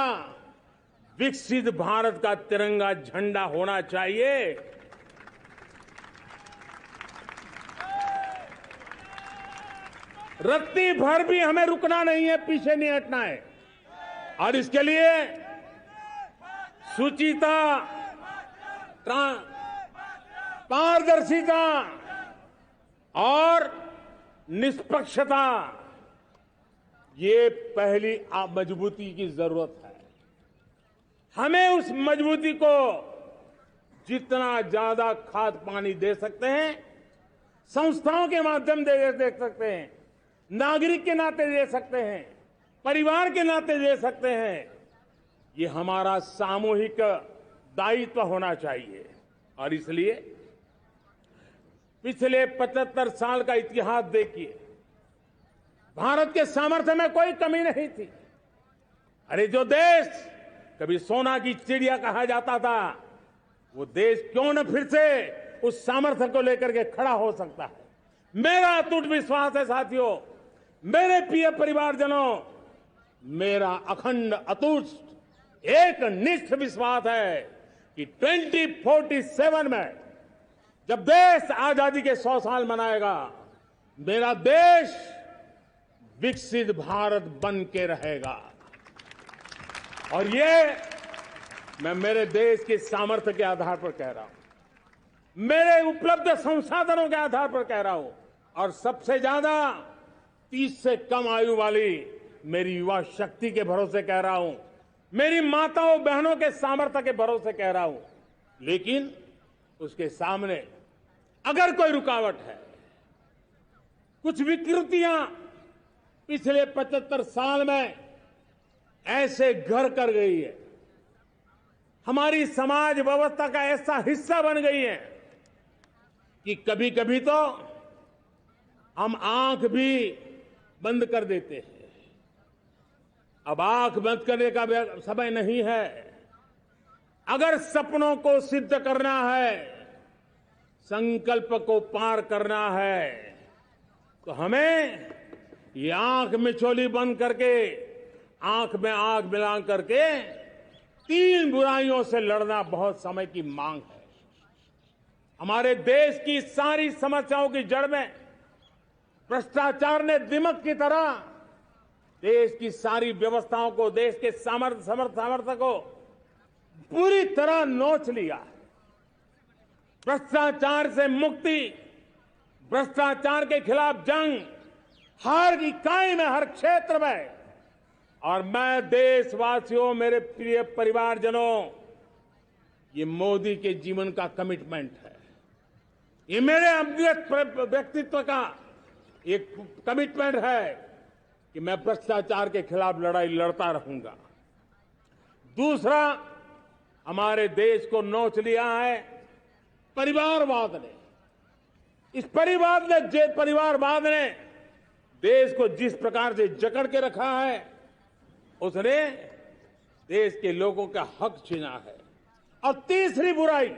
विकसित भारत का तिरंगा झंडा होना चाहिए। रत्ती भर भी हमें रुकना नहीं है, पीछे नहीं हटना है। और इसके लिए शुचिता, पारदर्शिता और निष्पक्षता, ये पहली मजबूती की जरूरत है। हमें उस मजबूती को जितना ज्यादा खाद पानी दे सकते हैं, संस्थाओं के माध्यम से दे सकते हैं, नागरिक के नाते दे सकते हैं, परिवार के नाते दे सकते हैं, ये हमारा सामूहिक दायित्व होना चाहिए। और इसलिए पिछले 75 साल का इतिहास देखिए, भारत के सामर्थ्य में कोई कमी नहीं थी। अरे जो देश कभी सोना की चिड़िया कहा जाता था, वो देश क्यों न फिर से उस सामर्थ्य को लेकर के खड़ा हो सकता है। मेरा अटूट विश्वास है साथियों, मेरे प्रिय परिवारजनों, मेरा अखंड अटूट एक निष्ठ विश्वास है कि 2047 में जब देश आजादी के 100 साल मनाएगा, मेरा देश विकसित भारत बन के रहेगा। और ये मैं मेरे देश के सामर्थ्य के आधार पर कह रहा हूं, मेरे उपलब्ध संसाधनों के आधार पर कह रहा हूं, और सबसे ज्यादा 30 से कम आयु वाली मेरी युवा शक्ति के भरोसे कह रहा हूं, मेरी माताओं बहनों के सामर्थ्य के भरोसे कह रहा हूं। लेकिन उसके सामने अगर कोई रुकावट है, कुछ विकृतियां पिछले 75 साल में ऐसे घर कर गई है, हमारी समाज व्यवस्था का ऐसा हिस्सा बन गई है कि कभी कभी तो हम आंख भी बंद कर देते हैं। अब आंख बंद करने का समय नहीं है। अगर सपनों को सिद्ध करना है, संकल्प को पार करना है, तो हमें ये आंख मिचौली बंद करके, आंख में आंख मिला करके 3 बुराइयों से लड़ना बहुत समय की मांग है। हमारे देश की सारी समस्याओं की जड़ में भ्रष्टाचार ने दिमक की तरह देश की सारी व्यवस्थाओं को, देश के सामर्थ्य को पूरी तरह नोच लिया है। भ्रष्टाचार से मुक्ति, भ्रष्टाचार के खिलाफ जंग हर इकाई में, हर क्षेत्र में। और मैं देशवासियों, मेरे प्रिय परिवारजनों, ये मोदी के जीवन का कमिटमेंट है। ये मेरे व्यक्तित्व का एक कमिटमेंट है कि मैं भ्रष्टाचार के खिलाफ लड़ाई लड़ता रहूंगा। दूसरा, हमारे देश को नोच लिया है परिवारवाद ने। इस परिवारवाद ने देश को जिस प्रकार से जकड़ के रखा है, उसने देश के लोगों का हक छीना है। और तीसरी बुराई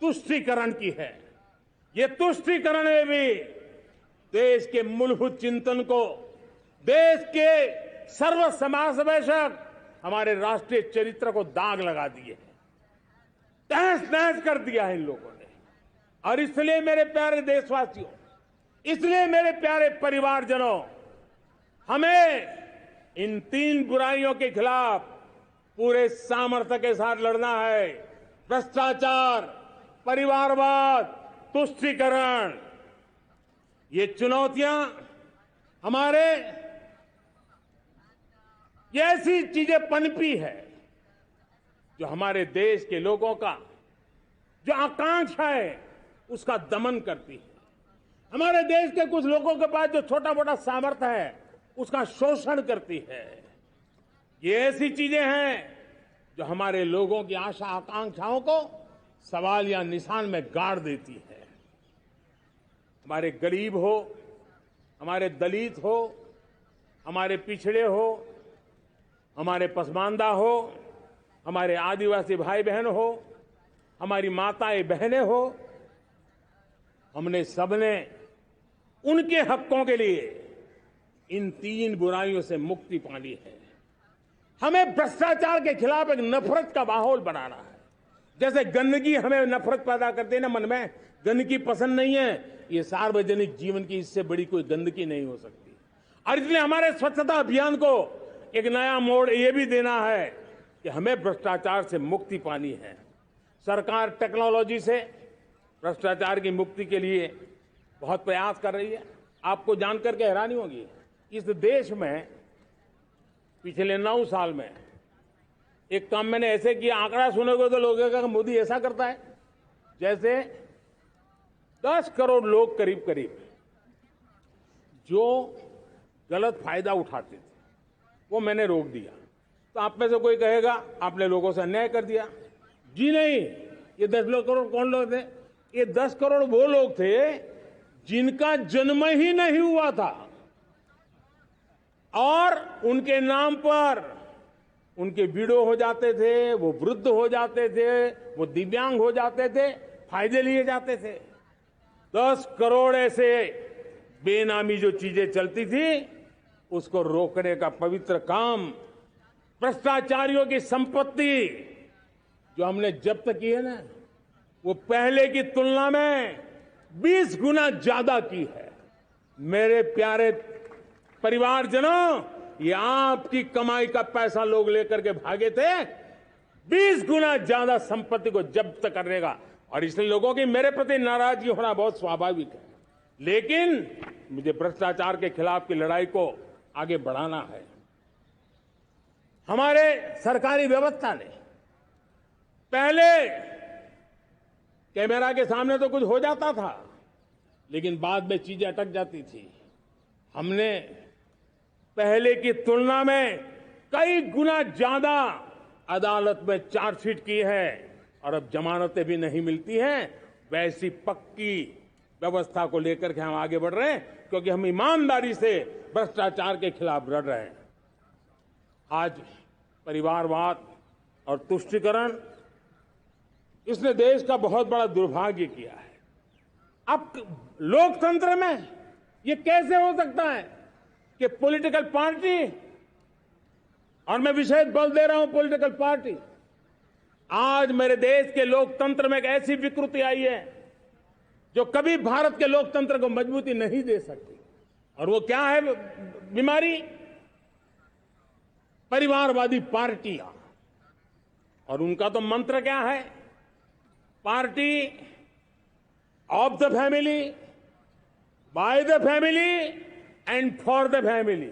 तुष्टीकरण की है। ये तुष्टीकरण में भी देश के मूलभूत चिंतन को, देश के सर्व समावेशक हमारे राष्ट्रीय चरित्र को दाग लगा दिए हैं, तहस नहस कर दिया है इन लोगों ने। और इसलिए मेरे प्यारे देशवासियों, इसलिए मेरे प्यारे परिवारजनों, हमें इन 3 बुराइयों के खिलाफ पूरे सामर्थ्य के साथ लड़ना है। भ्रष्टाचार, परिवारवाद, तुष्टीकरण, ये चुनौतियां हमारे, ये ऐसी चीजें पनपी है जो हमारे देश के लोगों का जो आकांक्षा है उसका दमन करती है। हमारे देश के कुछ लोगों के पास जो छोटा मोटा सामर्थ्य है उसका शोषण करती है। ये ऐसी चीजें हैं जो हमारे लोगों की आशा आकांक्षाओं को सवाल या निशान में गाड़ देती है। हमारे गरीब हो, हमारे दलित हो, हमारे पिछड़े हो, हमारे पसमानदा हो, हमारे आदिवासी भाई बहन हो, हमारी माताएं बहनें हो, हमने सबने उनके हकों के लिए इन 3 बुराइयों से मुक्ति पानी है। हमें भ्रष्टाचार के खिलाफ एक नफरत का माहौल बनाना है। जैसे गंदगी हमें नफरत पैदा करती है ना मन में, गंदगी पसंद नहीं है, ये सार्वजनिक जीवन की इससे बड़ी कोई गंदगी नहीं हो सकती। और इसलिए हमारे स्वच्छता अभियान को एक नया मोड़ ये भी देना है कि हमें भ्रष्टाचार से मुक्ति पानी है। सरकार टेक्नोलॉजी से भ्रष्टाचार की मुक्ति के लिए बहुत प्रयास कर रही है। आपको जानकर के हैरानी होगी, इस देश में पिछले 9 साल में एक काम मैंने ऐसे किया, आंकड़ा सुनोगे तो लोग कहेंगे मोदी ऐसा करता है। जैसे 10 करोड़ लोग करीब करीब जो गलत फायदा उठाते थे वो मैंने रोक दिया। तो आप में से कोई कहेगा आपने लोगों से अन्याय कर दिया। जी नहीं, ये 10 करोड़ कौन लोग थे? ये 10 करोड़ वो लोग थे जिनका जन्म ही नहीं हुआ था और उनके नाम पर उनके विडो हो जाते थे, वो वृद्ध हो जाते थे, वो दिव्यांग हो जाते थे, फायदे लिए जाते थे। 10 करोड़ ऐसे बेनामी जो चीजें चलती थी उसको रोकने का पवित्र काम, भ्रष्टाचारियों की संपत्ति जो हमने जब्त की है ना, वो पहले की तुलना में 20 गुना ज्यादा की है। मेरे प्यारे परिवारजनों, ये आपकी कमाई का पैसा लोग लेकर के भागे थे, 20 गुना ज्यादा संपत्ति को जब्त करने का। और इसलिए लोगों की मेरे प्रति नाराजगी होना बहुत स्वाभाविक है, लेकिन मुझे भ्रष्टाचार के खिलाफ की लड़ाई को आगे बढ़ाना है। हमारे सरकारी व्यवस्था ने पहले कैमरा के सामने तो कुछ हो जाता था, लेकिन बाद में चीजें अटक जाती थी। हमने पहले की तुलना में कई गुना ज्यादा अदालत में चार्जशीट की है और अब जमानतें भी नहीं मिलती हैं। वैसी पक्की व्यवस्था को लेकर के हम आगे बढ़ रहे हैं, क्योंकि हम ईमानदारी से भ्रष्टाचार के खिलाफ लड़ रहे हैं। आज परिवारवाद और तुष्टीकरण, इसने देश का बहुत बड़ा दुर्भाग्य किया है। अब लोकतंत्र में ये कैसे हो सकता है कि पॉलिटिकल पार्टी, और मैं विशेष बल दे रहा हूं पॉलिटिकल पार्टी, आज मेरे देश के लोकतंत्र में एक ऐसी विकृति आई है जो कभी भारत के लोकतंत्र को मजबूती नहीं दे सकती। और वो क्या है बीमारी? परिवारवादी पार्टियां। और उनका तो मंत्र क्या है? Party of the family, by the family and for the family.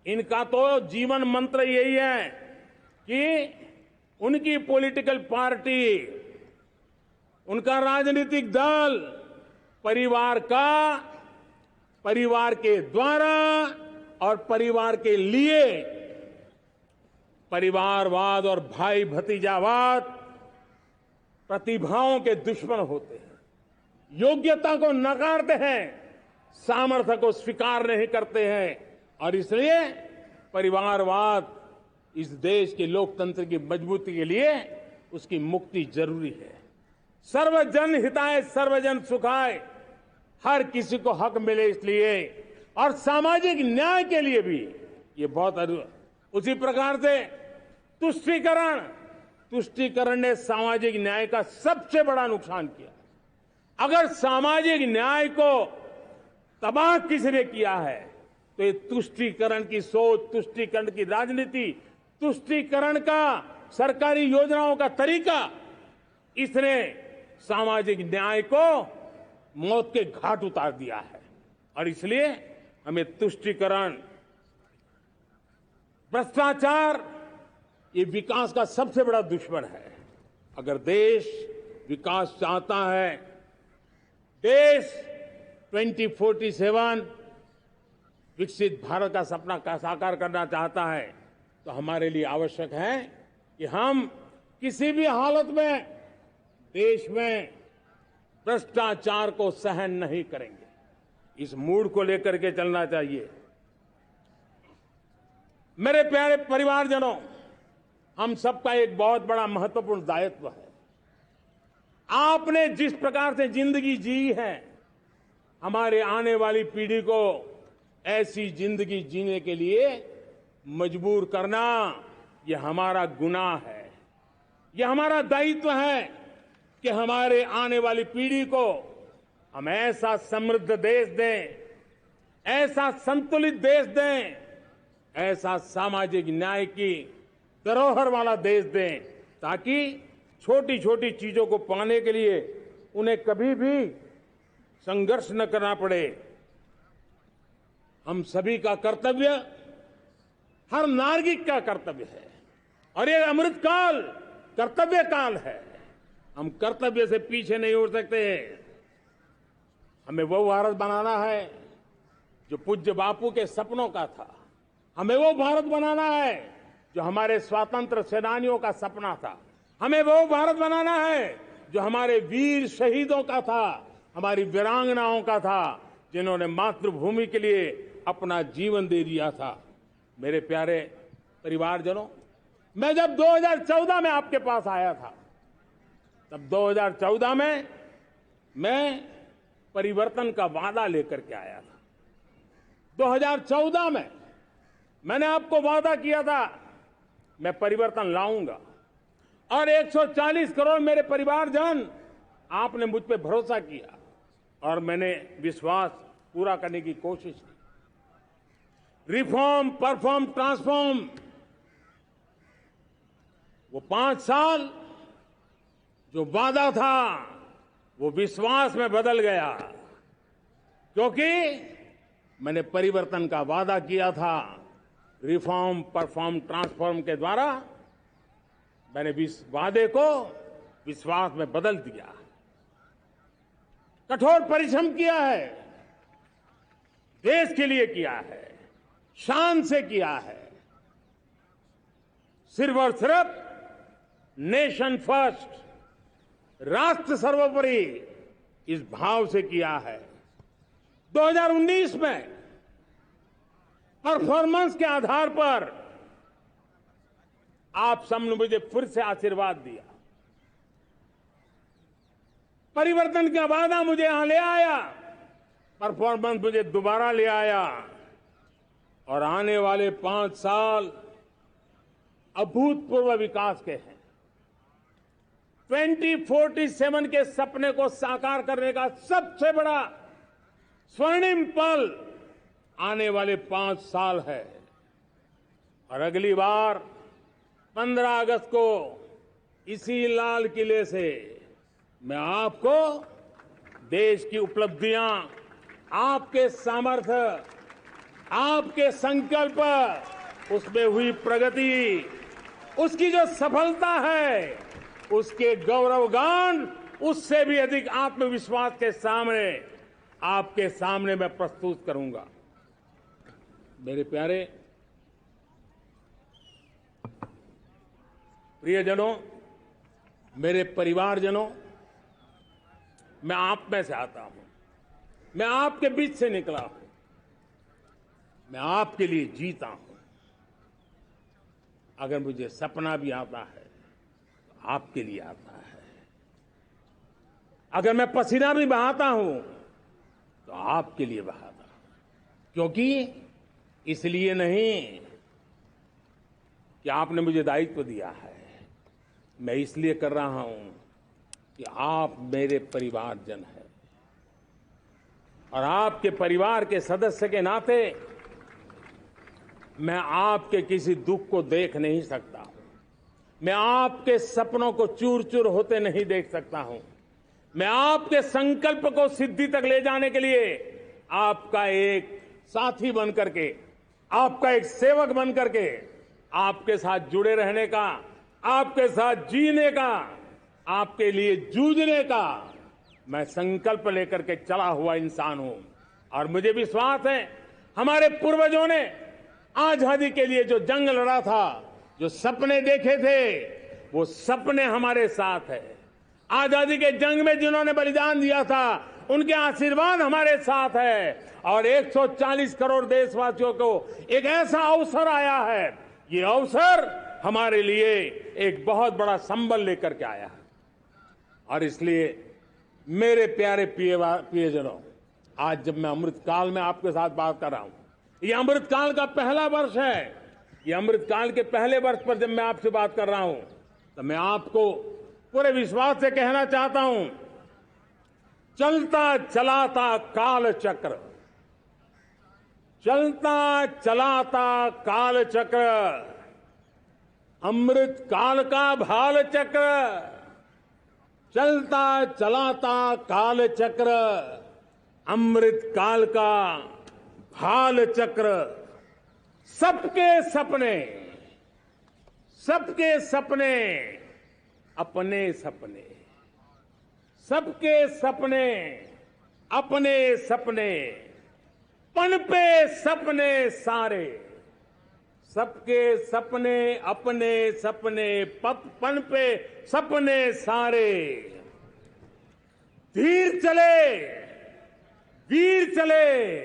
इनका तो जीवन मंत्र यही है कि उनकी पॉलिटिकल पार्टी, उनका राजनीतिक दल परिवार का, परिवार के द्वारा और परिवार के लिए, परिवारवाद और भाई भतीजावाद प्रतिभाओं के दुश्मन होते हैं, योग्यता को नकारते हैं, सामर्थ्य को स्वीकार नहीं करते हैं। और इसलिए परिवारवाद इस देश के लोकतंत्र की मजबूती के लिए उसकी मुक्ति जरूरी है। सर्वजन हिताय सर्वजन सुखाय, हर किसी को हक मिले इसलिए, और सामाजिक न्याय के लिए भी ये बहुत। उसी प्रकार से तुष्टीकरण ने सामाजिक न्याय का सबसे बड़ा नुकसान किया। अगर सामाजिक न्याय को तबाह किसने किया है तो ये तुष्टीकरण की सोच, तुष्टीकरण की राजनीति, तुष्टीकरण का सरकारी योजनाओं का तरीका, इसने सामाजिक न्याय को मौत के घाट उतार दिया है। और इसलिए हमें तुष्टीकरण, भ्रष्टाचार, ये विकास का सबसे बड़ा दुश्मन है। अगर देश विकास चाहता है, देश 2047 विकसित भारत का सपना का साकार करना चाहता है, तो हमारे लिए आवश्यक है कि हम किसी भी हालत में देश में भ्रष्टाचार को सहन नहीं करेंगे। इस मूड को लेकर के चलना चाहिए। मेरे प्यारे परिवारजनों, हम सबका एक बहुत बड़ा महत्वपूर्ण दायित्व है। आपने जिस प्रकार से जिंदगी जी है, हमारे आने वाली पीढ़ी को ऐसी जिंदगी जीने के लिए मजबूर करना, यह हमारा गुनाह है। यह हमारा दायित्व है कि हमारे आने वाली पीढ़ी को हम ऐसा समृद्ध देश दें, ऐसा संतुलित देश दें, ऐसा सामाजिक न्याय की धरोहर वाला देश दें, ताकि छोटी छोटी चीजों को पाने के लिए उन्हें कभी भी संघर्ष न करना पड़े। हम सभी का कर्तव्य, हर नागरिक का कर्तव्य है, और ये अमृत काल कर्तव्य काल है। हम कर्तव्य से पीछे नहीं उठ सकते। हमें वो भारत बनाना है जो पूज्य बापू के सपनों का था। हमें वो भारत बनाना है जो हमारे स्वतंत्र सेनानियों का सपना था। हमें वो भारत बनाना है जो हमारे वीर शहीदों का था, हमारी वीरांगनाओं का था, जिन्होंने मातृभूमि के लिए अपना जीवन दे दिया था। मेरे प्यारे परिवारजनों, मैं जब 2014 में आपके पास आया था, तब 2014 में मैं परिवर्तन का वादा लेकर के आया था। 2014 में मैंने आपको वादा किया था, मैं परिवर्तन लाऊंगा, और 140 करोड़ मेरे परिवारजन, आपने मुझ पे भरोसा किया और मैंने विश्वास पूरा करने की कोशिश की। रिफॉर्म, परफॉर्म, ट्रांसफॉर्म, वो 5 साल जो वादा था वो विश्वास में बदल गया, क्योंकि मैंने परिवर्तन का वादा किया था। रिफॉर्म, परफॉर्म, ट्रांसफॉर्म के द्वारा मैंने इस वादे को विश्वास में बदल दिया। कठोर परिश्रम किया है, देश के लिए किया है, शान से किया है, सिर्फ और सिर्फ नेशन फर्स्ट, राष्ट्र सर्वोपरि, इस भाव से किया है। 2019 में परफॉर्मेंस के आधार पर आप सबने मुझे फिर से आशीर्वाद दिया। परिवर्तन का वादा मुझे यहां ले आया, परफॉर्मेंस मुझे दोबारा ले आया, और आने वाले 5 साल अभूतपूर्व विकास के हैं। 2047 के सपने को साकार करने का सबसे बड़ा स्वर्णिम पल आने वाले 5 साल है। और अगली बार 15 अगस्त को इसी लाल किले से मैं आपको देश की उपलब्धियां, आपके सामर्थ्य, आपके संकल्प, उसमें हुई प्रगति, उसकी जो सफलता है, उसके गौरवगान, उससे भी अधिक आत्मविश्वास के सामने, आपके सामने मैं प्रस्तुत करूंगा। मेरे प्यारे प्रियजनों, मेरे परिवारजनों, मैं आप में से आता हूं, मैं आपके बीच से निकला हूं, मैं आपके लिए जीता हूं। अगर मुझे सपना भी आता है तो आपके लिए आता है। अगर मैं पसीना भी बहाता हूं तो आपके लिए बहाता हूं, क्योंकि इसलिए नहीं कि आपने मुझे दायित्व दिया है, मैं इसलिए कर रहा हूं कि आप मेरे परिवारजन हैं, और आपके परिवार के सदस्य के नाते मैं आपके किसी दुख को देख नहीं सकता हूं, मैं आपके सपनों को चूर चूर होते नहीं देख सकता हूं, मैं आपके संकल्प को सिद्धि तक ले जाने के लिए आपका एक साथी बन करके, आपका एक सेवक बन करके, आपके साथ जुड़े रहने का, आपके साथ जीने का, आपके लिए जूझने का मैं संकल्प लेकर के चला हुआ इंसान हूं। और मुझे विश्वास है, हमारे पूर्वजों ने आजादी के लिए जो जंग लड़ा था, जो सपने देखे थे, वो सपने हमारे साथ है। आजादी के जंग में जिन्होंने बलिदान दिया था, उनके आशीर्वाद हमारे साथ है और 140 करोड़ देशवासियों को एक ऐसा अवसर आया है। ये अवसर हमारे लिए एक बहुत बड़ा संबल लेकर के आया है और इसलिए मेरे प्यारे प्रियजनों, आज जब मैं अमृतकाल में आपके साथ बात कर रहा हूं, ये अमृतकाल का पहला वर्ष है। ये अमृतकाल के पहले वर्ष पर जब मैं आपसे बात कर रहा हूं तो मैं आपको पूरे विश्वास से कहना चाहता हूं, चलता चलाता काल चक्र, चलता चलाता काल चक्र, अमृत काल का भाल चक्र, चलता चलाता काल चक्र, अमृत काल का भाल चक्र, सबके सपने, सबके सपने, अपने सपने, सबके सपने, अपने सपने, पनपे सपने सारे, सबके सपने, अपने सपने, पनपे सपने सारे, धीर चले, वीर चले,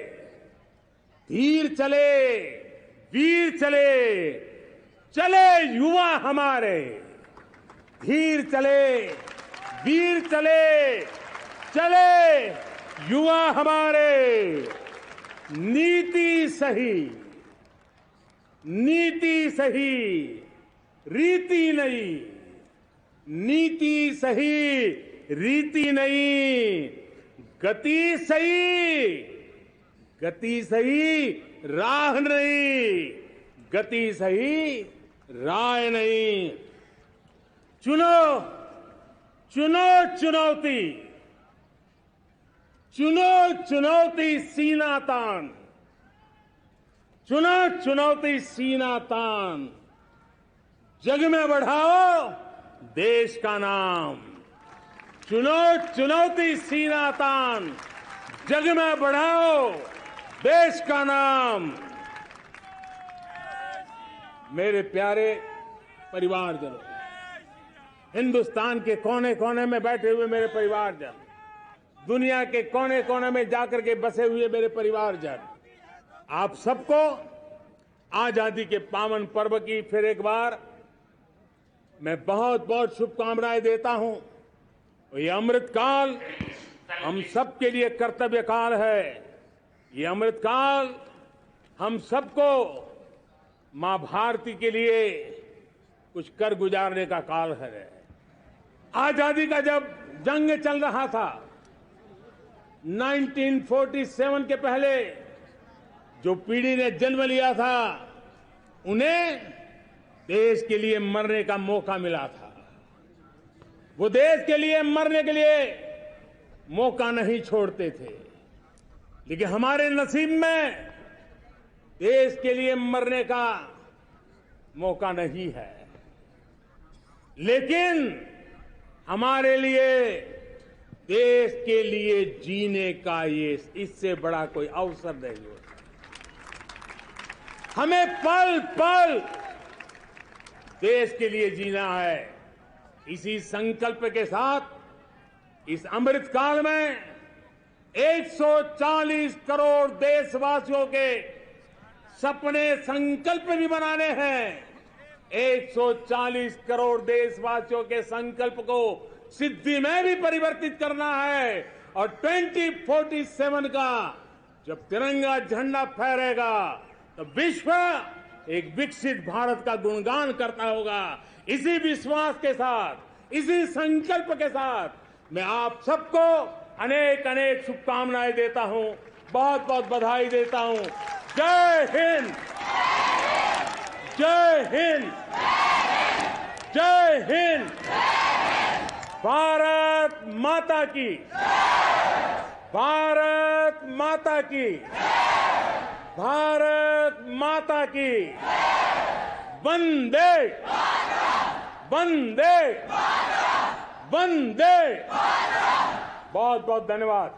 धीर चले, वीर चले, चले युवा हमारे, धीर चले, वीर चले, चले युवा हमारे, नीति सही, नीति सही, रीति नहीं, नीति सही, रीति नहीं, गति सही, गति सही, राह नहीं, गति सही, राह नहीं। चुनो, चुनो चुनौती, चुनो चुनौती सीना तान, चुनो चुनौती सीना तान, जग में बढ़ाओ देश का नाम, चुनो चुनौती सीना तान, जग में बढ़ाओ देश का नाम। मेरे प्यारे परिवारजनों, हिंदुस्तान के कोने कोने में बैठे हुए मेरे परिवारजन, दुनिया के कोने कोने में जाकर के बसे हुए मेरे परिवारजन, आप सबको आजादी के पावन पर्व की फिर एक बार मैं बहुत बहुत शुभकामनाएं देता हूं। ये अमृतकाल हम सबके लिए कर्तव्य काल है। ये अमृतकाल हम सबको मां भारती के लिए कुछ कर गुजारने का काल है। आजादी का जब जंग चल रहा था 1947 के पहले जो पीढ़ी ने जन्म लिया था उन्हें देश के लिए मरने का मौका मिला था। वो देश के लिए मरने के लिए मौका नहीं छोड़ते थे, लेकिन हमारे नसीब में देश के लिए मरने का मौका नहीं है। लेकिन हमारे लिए देश के लिए जीने का ये इससे बड़ा कोई अवसर नहीं होता। हमें पल पल देश के लिए जीना है। इसी संकल्प के साथ इस अमृतकाल में 140 करोड़ देशवासियों के सपने संकल्प भी बनाने हैं। 140 करोड़ देशवासियों के संकल्प को सिद्धि में भी परिवर्तित करना है और 2047 का जब तिरंगा झंडा फहरेगा तो विश्व एक विकसित भारत का गुणगान करता होगा। इसी विश्वास के साथ, इसी संकल्प के साथ मैं आप सबको अनेक अनेक शुभकामनाएं देता हूं, बहुत बहुत बधाई देता हूं। जय हिंद, जय हिंद, जय हिंद। भारत माता की, भारत माता की, भारत माता की। वंदे, वंदे, वंदे। बहुत बहुत धन्यवाद।